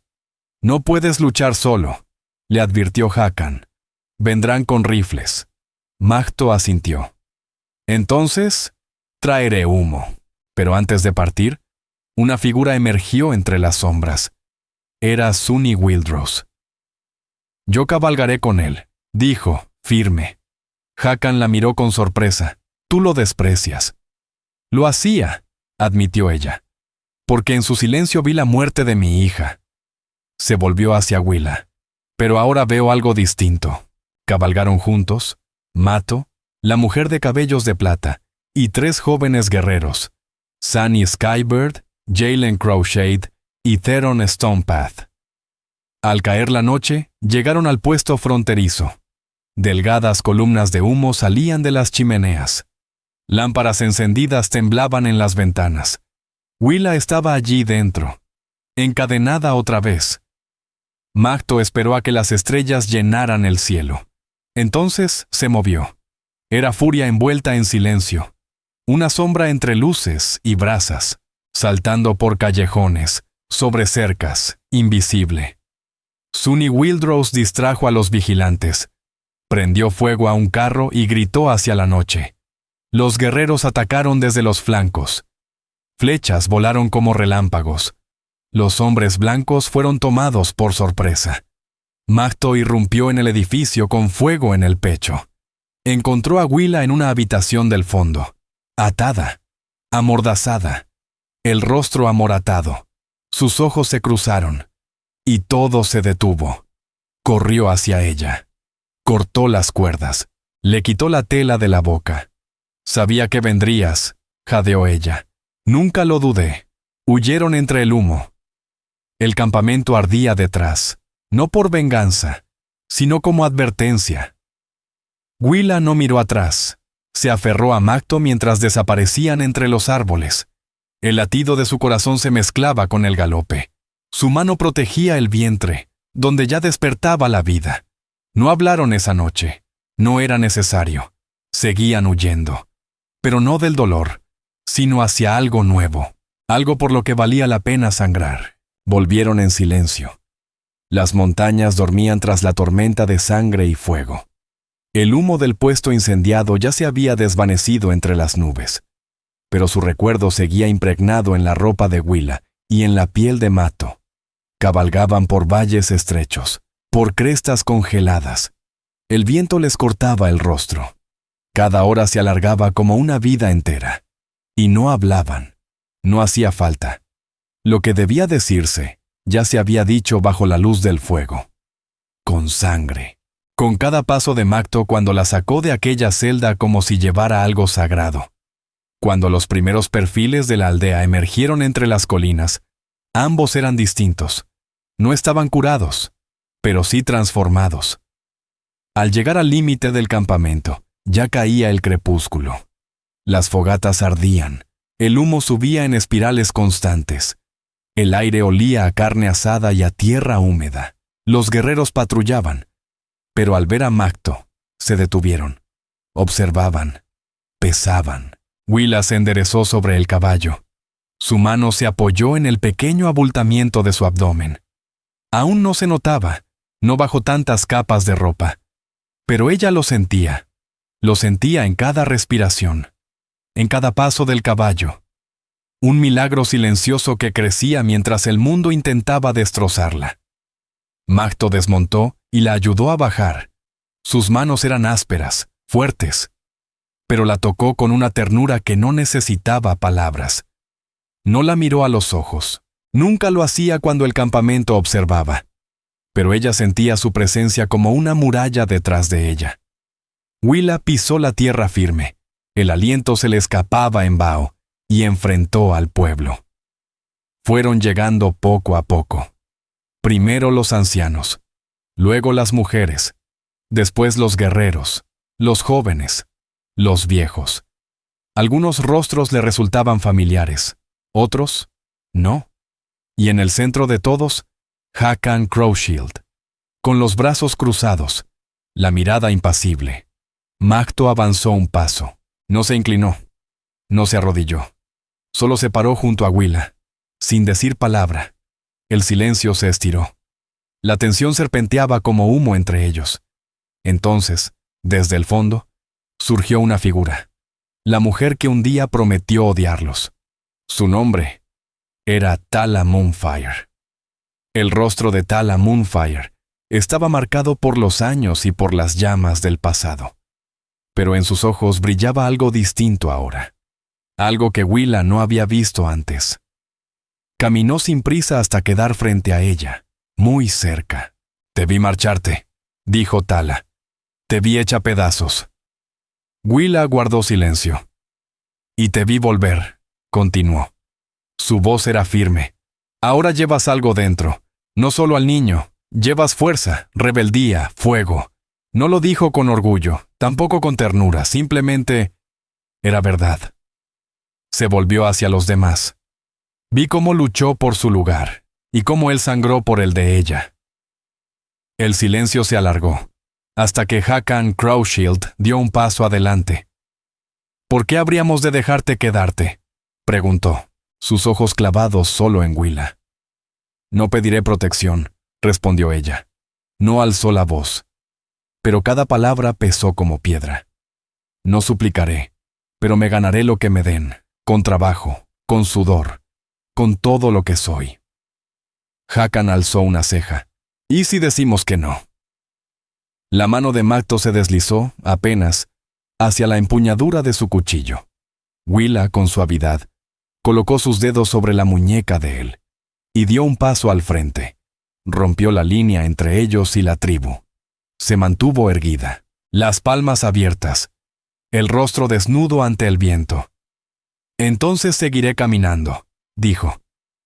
«No puedes luchar solo», le advirtió Hakan. «Vendrán con rifles». Mahto asintió. «Entonces, traeré humo». Pero antes de partir, una figura emergió entre las sombras. Era Sunny Wildrose. «Yo cabalgaré con él», dijo, firme. Hakan la miró con sorpresa. «Tú lo desprecias». «Lo hacía», admitió ella, «porque en su silencio vi la muerte de mi hija». Se volvió hacia Willa. «Pero ahora veo algo distinto». Cabalgaron juntos, Mahto, la mujer de cabellos de plata, y 3 jóvenes guerreros, Sunny Skybird, Jalen Crowshade y Theron Stonepath. Al caer la noche, llegaron al puesto fronterizo. Delgadas columnas de humo salían de las chimeneas. Lámparas encendidas temblaban en las ventanas. Willa estaba allí dentro, encadenada otra vez. Mahto esperó a que las estrellas llenaran el cielo. Entonces se movió. Era furia envuelta en silencio. Una sombra entre luces y brasas, saltando por callejones, sobre cercas, invisible. Sunny Wildrose distrajo a los vigilantes. Prendió fuego a un carro y gritó hacia la noche. Los guerreros atacaron desde los flancos. Flechas volaron como relámpagos. Los hombres blancos fueron tomados por sorpresa. Mahto irrumpió en el edificio con fuego en el pecho. Encontró a Willa en una habitación del fondo, atada, amordazada, el rostro amoratado. Sus ojos se cruzaron, y todo se detuvo. Corrió hacia ella. Cortó las cuerdas. Le quitó la tela de la boca. «Sabía que vendrías», jadeó ella. «Nunca lo dudé». Huyeron entre el humo. El campamento ardía detrás, no por venganza, sino como advertencia. Willa no miró atrás. Se aferró a Mahto mientras desaparecían entre los árboles. El latido de su corazón se mezclaba con el galope. Su mano protegía el vientre, donde ya despertaba la vida. No hablaron esa noche. No era necesario. Seguían huyendo. Pero no del dolor, sino hacia algo nuevo. Algo por lo que valía la pena sangrar. Volvieron en silencio. Las montañas dormían tras la tormenta de sangre y fuego. El humo del puesto incendiado ya se había desvanecido entre las nubes. Pero su recuerdo seguía impregnado en la ropa de Willa y en la piel de Mahto. Cabalgaban por valles estrechos, por crestas congeladas. El viento les cortaba el rostro. Cada hora se alargaba como una vida entera. Y no hablaban. No hacía falta. Lo que debía decirse ya se había dicho bajo la luz del fuego. Con sangre. Con cada paso de Mahto cuando la sacó de aquella celda como si llevara algo sagrado. Cuando los primeros perfiles de la aldea emergieron entre las colinas, ambos eran distintos. No estaban curados, pero sí transformados. Al llegar al límite del campamento, ya caía el crepúsculo. Las fogatas ardían. El humo subía en espirales constantes. El aire olía a carne asada y a tierra húmeda. Los guerreros patrullaban. Pero al ver a Mahto, se detuvieron. Observaban. Pesaban. Willa se enderezó sobre el caballo. Su mano se apoyó en el pequeño abultamiento de su abdomen. Aún no se notaba, no bajo tantas capas de ropa. Pero ella lo sentía. Lo sentía en cada respiración, en cada paso del caballo. Un milagro silencioso que crecía mientras el mundo intentaba destrozarla. Mahto desmontó y la ayudó a bajar. Sus manos eran ásperas, fuertes, pero la tocó con una ternura que no necesitaba palabras. No la miró a los ojos. Nunca lo hacía cuando el campamento observaba. Pero ella sentía su presencia como una muralla detrás de ella. Willa pisó la tierra firme. El aliento se le escapaba en vaho y enfrentó al pueblo. Fueron llegando poco a poco. Primero los ancianos, luego las mujeres, después los guerreros, los jóvenes, los viejos. Algunos rostros le resultaban familiares, otros no. Y en el centro de todos, Hakan Crowshield, con los brazos cruzados, la mirada impasible. Mahto avanzó un paso. No se inclinó, no se arrodilló. Solo se paró junto a Willa, sin decir palabra. El silencio se estiró. La tensión serpenteaba como humo entre ellos. Entonces, desde el fondo, surgió una figura. La mujer que un día prometió odiarlos. Su nombre era Tala Moonfire. El rostro de Tala Moonfire estaba marcado por los años y por las llamas del pasado. Pero en sus ojos brillaba algo distinto ahora. Algo que Willa no había visto antes. Caminó sin prisa hasta quedar frente a ella, muy cerca. «Te vi marcharte», dijo Tala. «Te vi hecha pedazos». Willa guardó silencio. «Y te vi volver», continuó. Su voz era firme. «Ahora llevas algo dentro. No solo al niño. Llevas fuerza, rebeldía, fuego». No lo dijo con orgullo, tampoco con ternura, simplemente era verdad. Se volvió hacia los demás. Vi cómo luchó por su lugar, y cómo él sangró por el de ella. El silencio se alargó, hasta que Hakan Crowshield dio un paso adelante. «¿Por qué habríamos de dejarte quedarte?», preguntó, sus ojos clavados solo en Willa. «No pediré protección», respondió ella. No alzó la voz, pero cada palabra pesó como piedra. «No suplicaré, pero me ganaré lo que me den, con trabajo, con sudor, con todo lo que soy». Hakan alzó una ceja. «¿Y si decimos que no?». La mano de Mahto se deslizó, apenas, hacia la empuñadura de su cuchillo. Willa, con suavidad, colocó sus dedos sobre la muñeca de él, y dio un paso al frente. Rompió la línea entre ellos y la tribu. Se mantuvo erguida, las palmas abiertas, el rostro desnudo ante el viento. «Entonces seguiré caminando», dijo,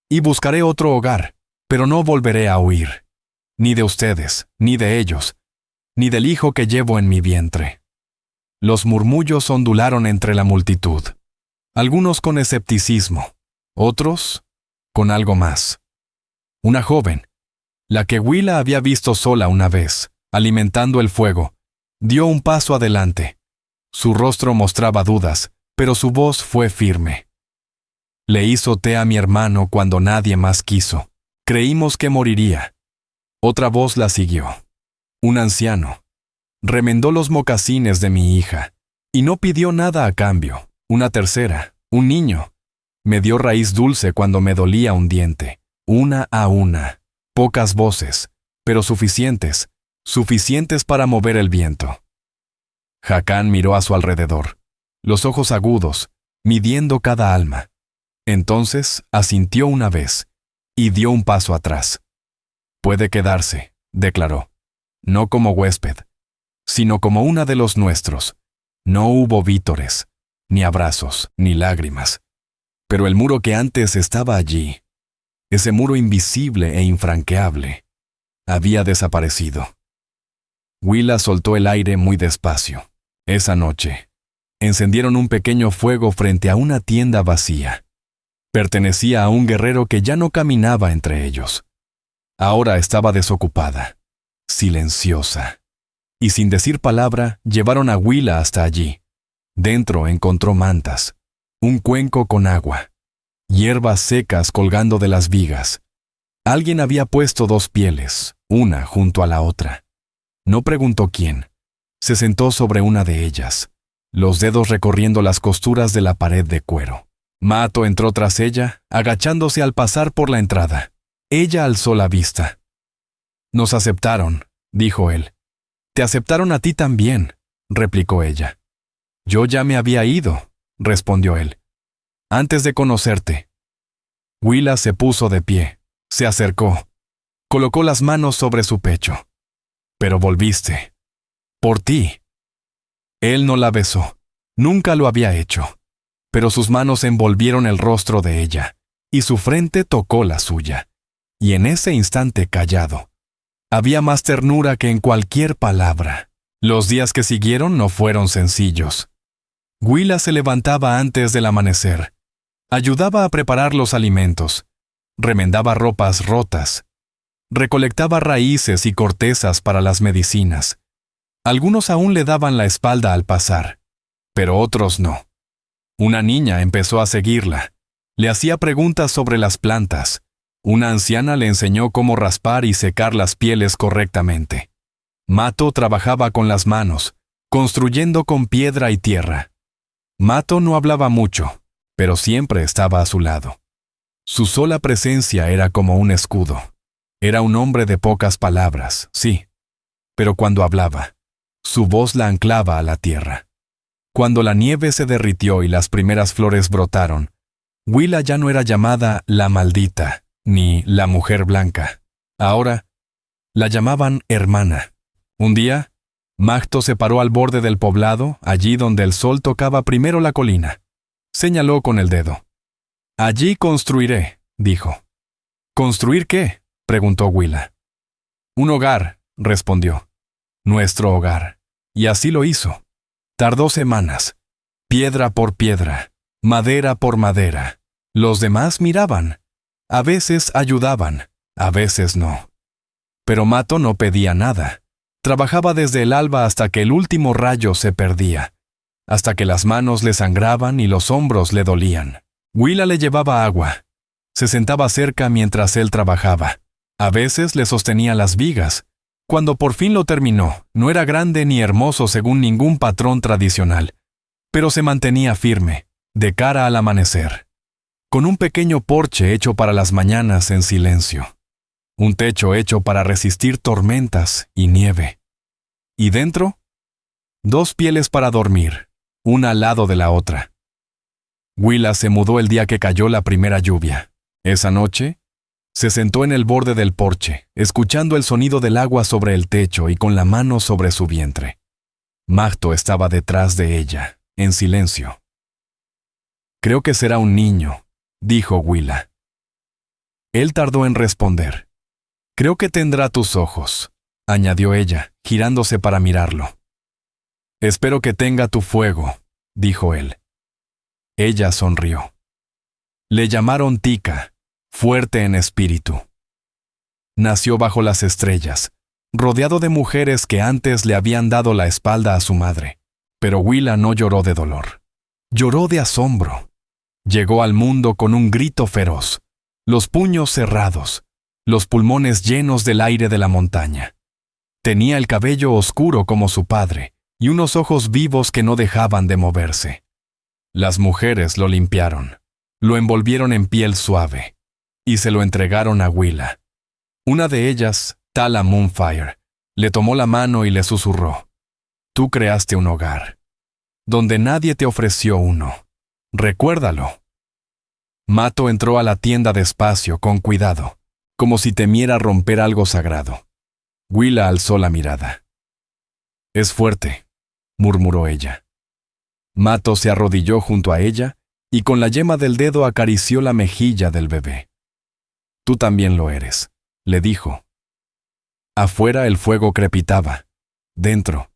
«y buscaré otro hogar, pero no volveré a huir, ni de ustedes, ni de ellos, ni del hijo que llevo en mi vientre». Los murmullos ondularon entre la multitud, algunos con escepticismo, otros con algo más. Una joven, la que Willa había visto sola una vez, alimentando el fuego, dio un paso adelante. Su rostro mostraba dudas, pero su voz fue firme. «Le hizo té a mi hermano cuando nadie más quiso. Creímos que moriría». Otra voz la siguió. Un anciano. «Remendó los mocasines de mi hija, y no pidió nada a cambio». Una tercera. Un niño. «Me dio raíz dulce cuando me dolía un diente». Una a una. Pocas voces, pero suficientes para mover el viento. Hakan miró a su alrededor, los ojos agudos, midiendo cada alma. Entonces asintió una vez y dio un paso atrás. «Puede quedarse», declaró, «no como huésped, sino como una de los nuestros». No hubo vítores, ni abrazos, ni lágrimas. Pero el muro que antes estaba allí, ese muro invisible e infranqueable, había desaparecido. Willa soltó el aire muy despacio. Esa noche, encendieron un pequeño fuego frente a una tienda vacía. Pertenecía a un guerrero que ya no caminaba entre ellos. Ahora estaba desocupada, silenciosa. Y sin decir palabra, llevaron a Willa hasta allí. Dentro encontró mantas, un cuenco con agua, hierbas secas colgando de las vigas. Alguien había puesto 2 pieles, una junto a la otra. No preguntó quién, Se sentó sobre una de ellas, los dedos recorriendo las costuras de la pared de cuero. Mato entró tras ella, agachándose al pasar por la entrada. Ella alzó la vista. «Nos aceptaron», dijo él. «Te aceptaron a ti también», replicó ella. «Yo ya me había ido», respondió él, «antes de conocerte». Willa se puso de pie, se acercó, colocó las manos sobre su pecho. «Pero volviste. Por ti». Él no la besó, nunca lo había hecho, pero sus manos envolvieron el rostro de ella, y su frente tocó la suya. Y en ese instante callado, había más ternura que en cualquier palabra. Los días que siguieron no fueron sencillos. Willa se levantaba antes del amanecer, ayudaba a preparar los alimentos, remendaba ropas rotas, recolectaba raíces y cortezas para las medicinas. Algunos aún le daban la espalda al pasar, pero otros no. Una niña empezó a seguirla, le hacía preguntas sobre las plantas. Una anciana le enseñó cómo raspar y secar las pieles correctamente. Mato trabajaba con las manos, construyendo con piedra y tierra. Mato no hablaba mucho, pero siempre estaba a su lado. Su sola presencia era como un escudo. Era un hombre de pocas palabras, sí, pero cuando hablaba, su voz la anclaba a la tierra. Cuando la nieve se derritió y las primeras flores brotaron, Willa ya no era llamada la maldita, ni la mujer blanca. Ahora, la llamaban hermana. Un día, Macto se paró al borde del poblado, allí donde el sol tocaba primero la colina. Señaló con el dedo. «Allí construiré», dijo. «¿Construir qué?», preguntó Willa. «Un hogar», respondió. «Nuestro hogar». Y así lo hizo. Tardó semanas, piedra por piedra, madera por madera. Los demás miraban. A veces ayudaban, a veces no. Pero Mato no pedía nada. Trabajaba desde el alba hasta que el último rayo se perdía, hasta que las manos le sangraban y los hombros le dolían. Willa le llevaba agua. Se sentaba cerca mientras él trabajaba. A veces le sostenía las vigas. Cuando por fin lo terminó, no era grande ni hermoso según ningún patrón tradicional, pero se mantenía firme, de cara al amanecer, con un pequeño porche hecho para las mañanas en silencio, un techo hecho para resistir tormentas y nieve. Y dentro, 2 pieles para dormir, una al lado de la otra. Willa se mudó el día que cayó la primera lluvia. Esa noche, se sentó en el borde del porche, escuchando el sonido del agua sobre el techo y con la mano sobre su vientre. Macto estaba detrás de ella, en silencio. «Creo que será un niño», dijo Willa. Él tardó en responder. «Creo que tendrá tus ojos», añadió ella, girándose para mirarlo. «Espero que tenga tu fuego», dijo él. Ella sonrió. Le llamaron Tika, fuerte en espíritu. Nació bajo las estrellas, rodeado de mujeres que antes le habían dado la espalda a su madre. Pero Willa no lloró de dolor. Lloró de asombro. Llegó al mundo con un grito feroz, los puños cerrados, los pulmones llenos del aire de la montaña. Tenía el cabello oscuro como su padre y unos ojos vivos que no dejaban de moverse. Las mujeres lo limpiaron, lo envolvieron en piel suave y se lo entregaron a Willa. Una de ellas, Tala Moonfire, le tomó la mano y le susurró: «Tú creaste un hogar, donde nadie te ofreció uno. Recuérdalo». Mato entró a la tienda despacio, con cuidado, como si temiera romper algo sagrado. Willa alzó la mirada. «Es fuerte», murmuró ella. Mato se arrodilló junto a ella y con la yema del dedo acarició la mejilla del bebé. «Tú también lo eres», le dijo. Afuera el fuego crepitaba. Dentro,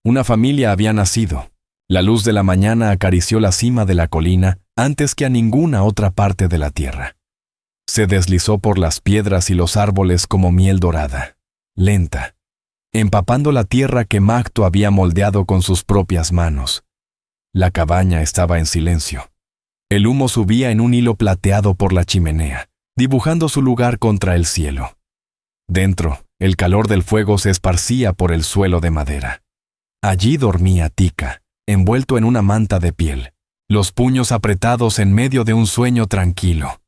una familia había nacido. La luz de la mañana acarició la cima de la colina antes que a ninguna otra parte de la tierra. Se deslizó por las piedras y los árboles como miel dorada, lenta, empapando la tierra que Macto había moldeado con sus propias manos. La cabaña estaba en silencio. El humo subía en un hilo plateado por la chimenea, dibujando su lugar contra el cielo. Dentro, el calor del fuego se esparcía por el suelo de madera. Allí dormía Tika, envuelto en una manta de piel, los puños apretados en medio de un sueño tranquilo.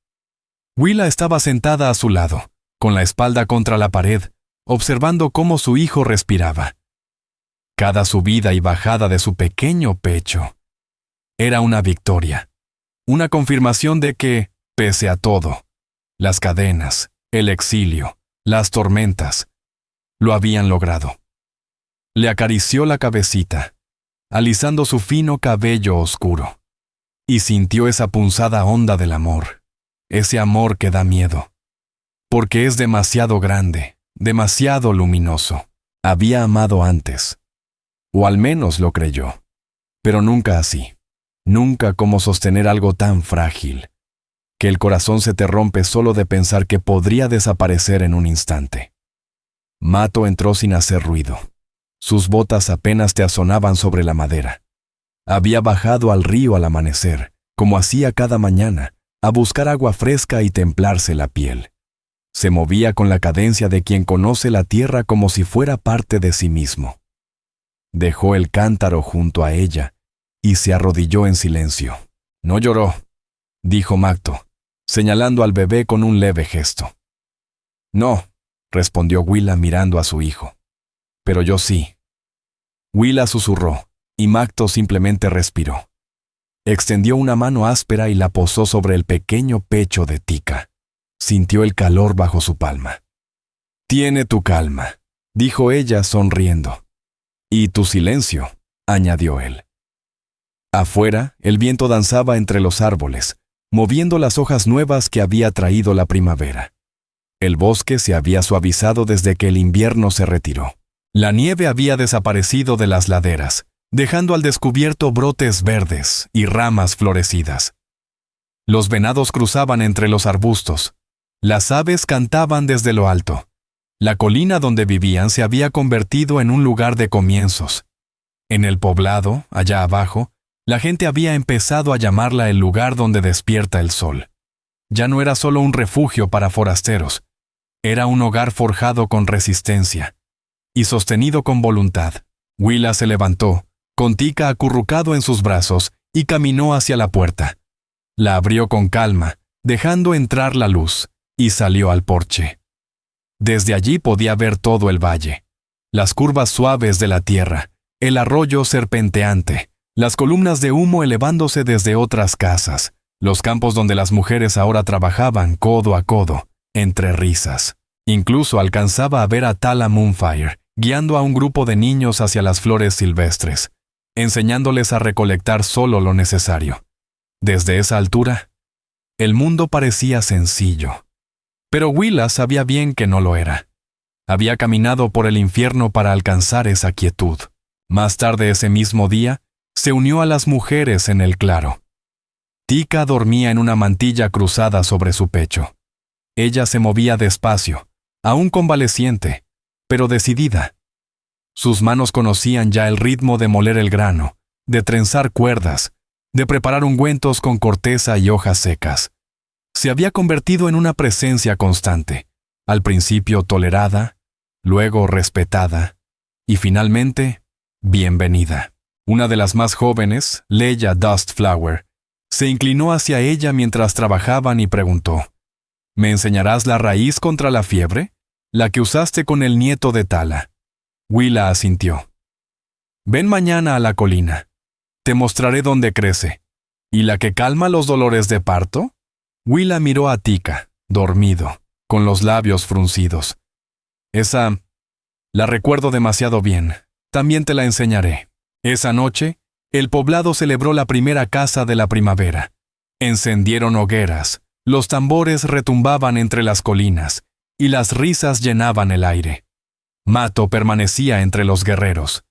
Willa estaba sentada a su lado, con la espalda contra la pared, observando cómo su hijo respiraba. Cada subida y bajada de su pequeño pecho era una victoria, una confirmación de que, pese a todo, las cadenas, el exilio, las tormentas, lo habían logrado. Le acarició la cabecita, alisando su fino cabello oscuro, y sintió esa punzada honda del amor, ese amor que da miedo, porque es demasiado grande, demasiado luminoso. Había amado antes, o al menos lo creyó, pero nunca así, nunca como sostener algo tan frágil, que el corazón se te rompe solo de pensar que podría desaparecer en un instante. Mato entró sin hacer ruido. Sus botas apenas te asonaban sobre la madera. Había bajado al río al amanecer, como hacía cada mañana, a buscar agua fresca y templarse la piel. Se movía con la cadencia de quien conoce la tierra como si fuera parte de sí mismo. Dejó el cántaro junto a ella y se arrodilló en silencio. No lloró, dijo Macto, señalando al bebé con un leve gesto. No, respondió Willa mirando a su hijo. Pero yo sí. Willa susurró, y Macto simplemente respiró. Extendió una mano áspera y la posó sobre el pequeño pecho de Tika. Sintió el calor bajo su palma. Tiene tu calma, dijo ella sonriendo. Y tu silencio, añadió él. Afuera, el viento danzaba entre los árboles, moviendo las hojas nuevas que había traído la primavera. El bosque se había suavizado desde que el invierno se retiró. La nieve había desaparecido de las laderas, dejando al descubierto brotes verdes y ramas florecidas. Los venados cruzaban entre los arbustos. Las aves cantaban desde lo alto. La colina donde vivían se había convertido en un lugar de comienzos. En el poblado, allá abajo, la gente había empezado a llamarla el lugar donde despierta el sol. Ya no era solo un refugio para forasteros, era un hogar forjado con resistencia y sostenido con voluntad. Willa se levantó, con Tika acurrucado en sus brazos, y caminó hacia la puerta. La abrió con calma, dejando entrar la luz, y salió al porche. Desde allí podía ver todo el valle, las curvas suaves de la tierra, el arroyo serpenteante, las columnas de humo elevándose desde otras casas, los campos donde las mujeres ahora trabajaban codo a codo, entre risas. Incluso alcanzaba a ver a Tala Moonfire, guiando a un grupo de niños hacia las flores silvestres, enseñándoles a recolectar solo lo necesario. Desde esa altura, el mundo parecía sencillo. Pero Willa sabía bien que no lo era. Había caminado por el infierno para alcanzar esa quietud. Más tarde ese mismo día, se unió a las mujeres en el claro. Tika dormía en una mantilla cruzada sobre su pecho. Ella se movía despacio, aún convaleciente, pero decidida. Sus manos conocían ya el ritmo de moler el grano, de trenzar cuerdas, de preparar ungüentos con corteza y hojas secas. Se había convertido en una presencia constante, al principio tolerada, luego respetada, y finalmente, bienvenida. Una de las más jóvenes, Leia Dustflower, se inclinó hacia ella mientras trabajaban y preguntó, ¿me enseñarás la raíz contra la fiebre? La que usaste con el nieto de Tala. Willa asintió. Ven mañana a la colina. Te mostraré dónde crece. ¿Y la que calma los dolores de parto? Willa miró a Tika, dormido, con los labios fruncidos. Esa la recuerdo demasiado bien. También te la enseñaré. Esa noche, el poblado celebró la primera caza de la primavera. Encendieron hogueras, los tambores retumbaban entre las colinas, y las risas llenaban el aire. Mato permanecía entre los guerreros,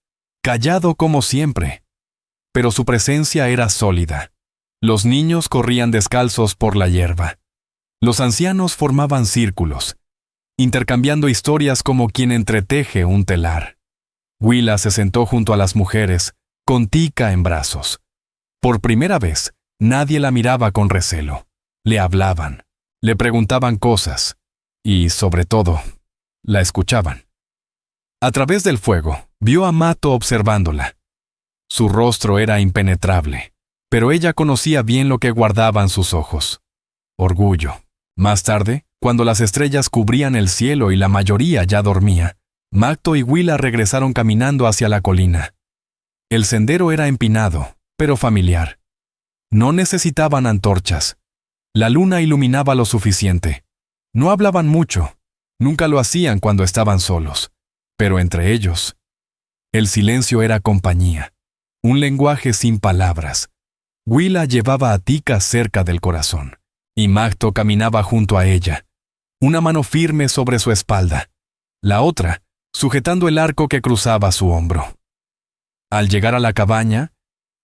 callado como siempre, pero su presencia era sólida. Los niños corrían descalzos por la hierba. Los ancianos formaban círculos, intercambiando historias como quien entreteje un telar. Willa se sentó junto a las mujeres, con Tika en brazos. Por primera vez, nadie la miraba con recelo. Le hablaban, le preguntaban cosas, y, sobre todo, la escuchaban. A través del fuego, Vio a Mato observándola. Su rostro era impenetrable, pero ella conocía bien lo que guardaban sus ojos. Orgullo. Más tarde, cuando las estrellas cubrían el cielo y la mayoría ya dormía, Macto y Willa regresaron caminando hacia la colina. El sendero era empinado, pero familiar. No necesitaban antorchas. La luna iluminaba lo suficiente. No hablaban mucho. Nunca lo hacían cuando estaban solos. Pero entre ellos, el silencio era compañía. Un lenguaje sin palabras. Willa llevaba a Tika cerca del corazón, y Macto caminaba junto a ella, una mano firme sobre su espalda, la otra sujetando el arco que cruzaba su hombro. Al llegar a la cabaña,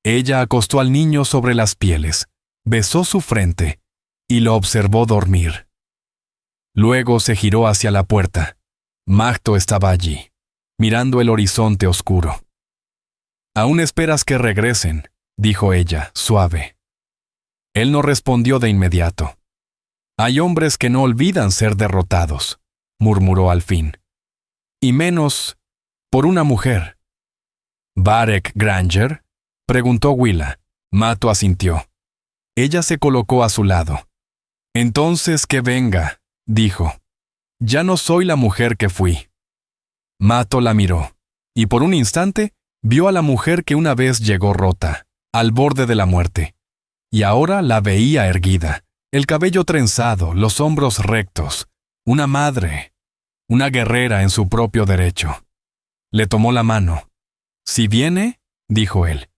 ella acostó al niño sobre las pieles, besó su frente y lo observó dormir. Luego se giró hacia la puerta. Macto estaba allí, mirando el horizonte oscuro. «¿Aún esperas que regresen?», dijo ella, suave. Él no respondió de inmediato. «Hay hombres que no olvidan ser derrotados», murmuró al fin. «Y menos por una mujer». «¿Varek Granger?», preguntó Willa. Mato asintió. Ella se colocó a su lado. «Entonces que venga», dijo. «Ya no soy la mujer que fui». Mato la miró, y por un instante vio a la mujer que una vez llegó rota, al borde de la muerte, y ahora la veía erguida, el cabello trenzado, los hombros rectos, una madre, una guerrera en su propio derecho. Le tomó la mano. «Si viene», dijo él,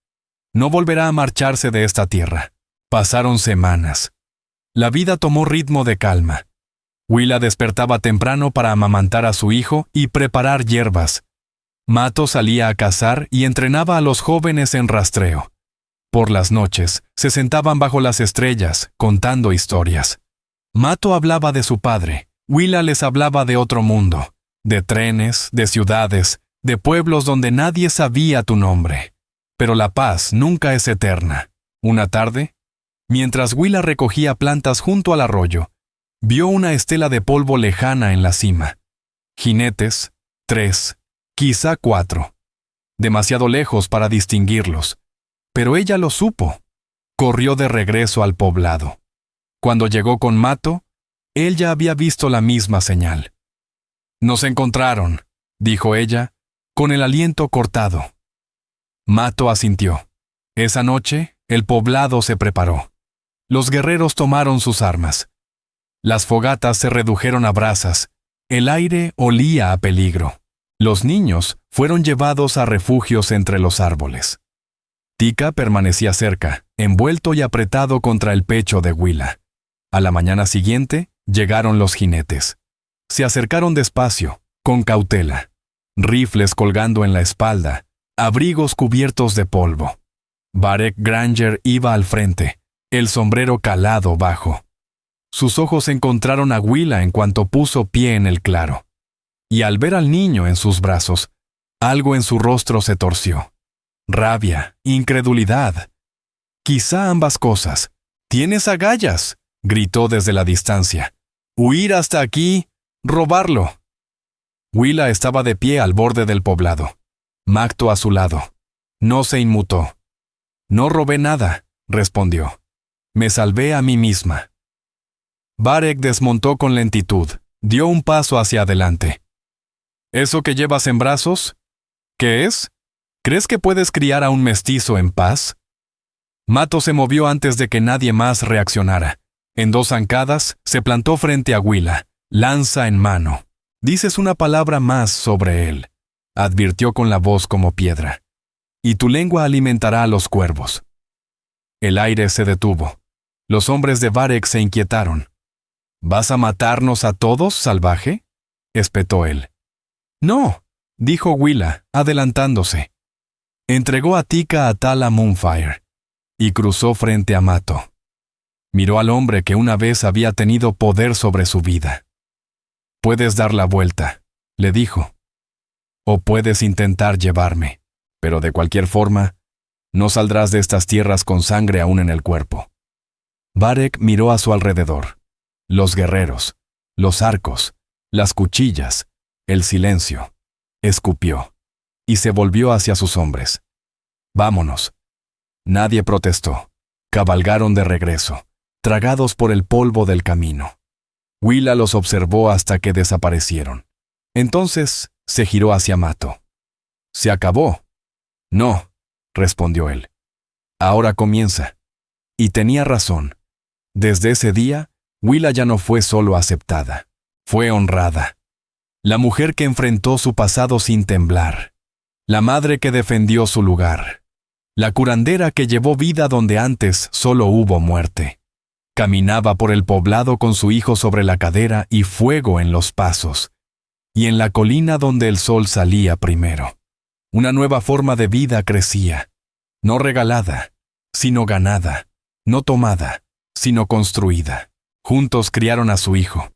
«no volverá a marcharse de esta tierra». Pasaron semanas. La vida tomó ritmo de calma. Willa despertaba temprano para amamantar a su hijo y preparar hierbas. Mato salía a cazar y entrenaba a los jóvenes en rastreo. Por las noches, se sentaban bajo las estrellas, contando historias. Mato hablaba de su padre, Willa les hablaba de otro mundo, de trenes, de ciudades, de pueblos donde nadie sabía tu nombre. Pero la paz nunca es eterna. Una tarde, mientras Willa recogía plantas junto al arroyo, vio una estela de polvo lejana en la cima. Jinetes, 3, quizá 4. Demasiado lejos para distinguirlos. Pero ella lo supo. Corrió de regreso al poblado. Cuando llegó con Mato, él ya había visto la misma señal. «Nos encontraron», dijo ella, con el aliento cortado. Mato asintió. Esa noche, el poblado se preparó. Los guerreros tomaron sus armas. Las fogatas se redujeron a brasas. El aire olía a peligro. Los niños fueron llevados a refugios entre los árboles. Tika permanecía cerca, envuelto y apretado contra el pecho de Willa. A la mañana siguiente, llegaron los jinetes. Se acercaron despacio, con cautela. Rifles colgando en la espalda, abrigos cubiertos de polvo. Varek Granger iba al frente, el sombrero calado bajo. Sus ojos encontraron a Willa en cuanto puso pie en el claro. Y al ver al niño en sus brazos, algo en su rostro se torció. Rabia, incredulidad. Quizá ambas cosas. «¡Tienes agallas!», gritó desde la distancia. «¡Huir hasta aquí! ¡Robarlo!». Willa estaba de pie al borde del poblado. Macto a su lado. No se inmutó. «No robé nada», respondió. «Me salvé a mí misma». Varek desmontó con lentitud, dio un paso hacia adelante. «¿Eso que llevas en brazos? ¿Qué es? ¿Crees que puedes criar a un mestizo en paz?». Mato se movió antes de que nadie más reaccionara. En 2 zancadas, se plantó frente a Willa, lanza en mano. «Dices una palabra más sobre él», advirtió con la voz como piedra. «Y tu lengua alimentará a los cuervos». El aire se detuvo. Los hombres de Varek se inquietaron. «¿Vas a matarnos a todos, salvaje?», espetó él. «No», dijo Willa, adelantándose. Entregó a Tika a Tala Moonfire y cruzó frente a Mato. Miró al hombre que una vez había tenido poder sobre su vida. «Puedes dar la vuelta», le dijo. «O puedes intentar llevarme, pero de cualquier forma, no saldrás de estas tierras con sangre aún en el cuerpo». Varek miró a su alrededor. Los guerreros, los arcos, las cuchillas, el silencio. Escupió. y se volvió hacia sus hombres. «Vámonos». Nadie protestó. Cabalgaron de regreso, tragados por el polvo del camino. Willa los observó hasta que desaparecieron. Entonces se giró hacia Mato. «¿Se acabó?» «No», respondió él. «Ahora comienza». Y tenía razón. Desde ese día, Willa ya no fue solo aceptada, fue honrada. La mujer que enfrentó su pasado sin temblar. La madre que defendió su lugar. La curandera que llevó vida donde antes solo hubo muerte. Caminaba por el poblado con su hijo sobre la cadera y fuego en los pasos. Y en la colina donde el sol salía primero. Una nueva forma de vida crecía. No regalada, sino ganada. No tomada, sino construida. Juntos criaron a su hijo.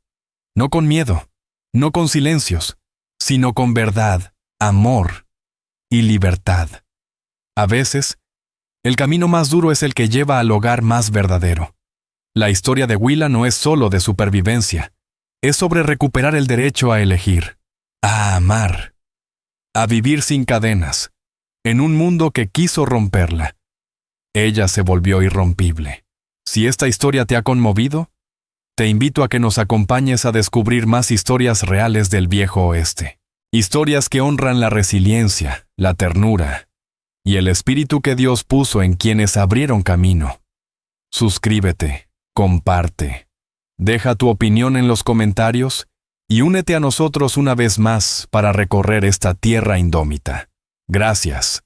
No con miedo, no con silencios, sino con verdad, amor y libertad. A veces, el camino más duro es el que lleva al hogar más verdadero. La historia de Willa no es solo de supervivencia, es sobre recuperar el derecho a elegir, a amar, a vivir sin cadenas, en un mundo que quiso romperla. Ella se volvió irrompible. Si esta historia te ha conmovido, te invito a que nos acompañes a descubrir más historias reales del viejo oeste. Historias que honran la resiliencia, la ternura y el espíritu que Dios puso en quienes abrieron camino. Suscríbete, comparte, deja tu opinión en los comentarios y únete a nosotros una vez más para recorrer esta tierra indómita. Gracias.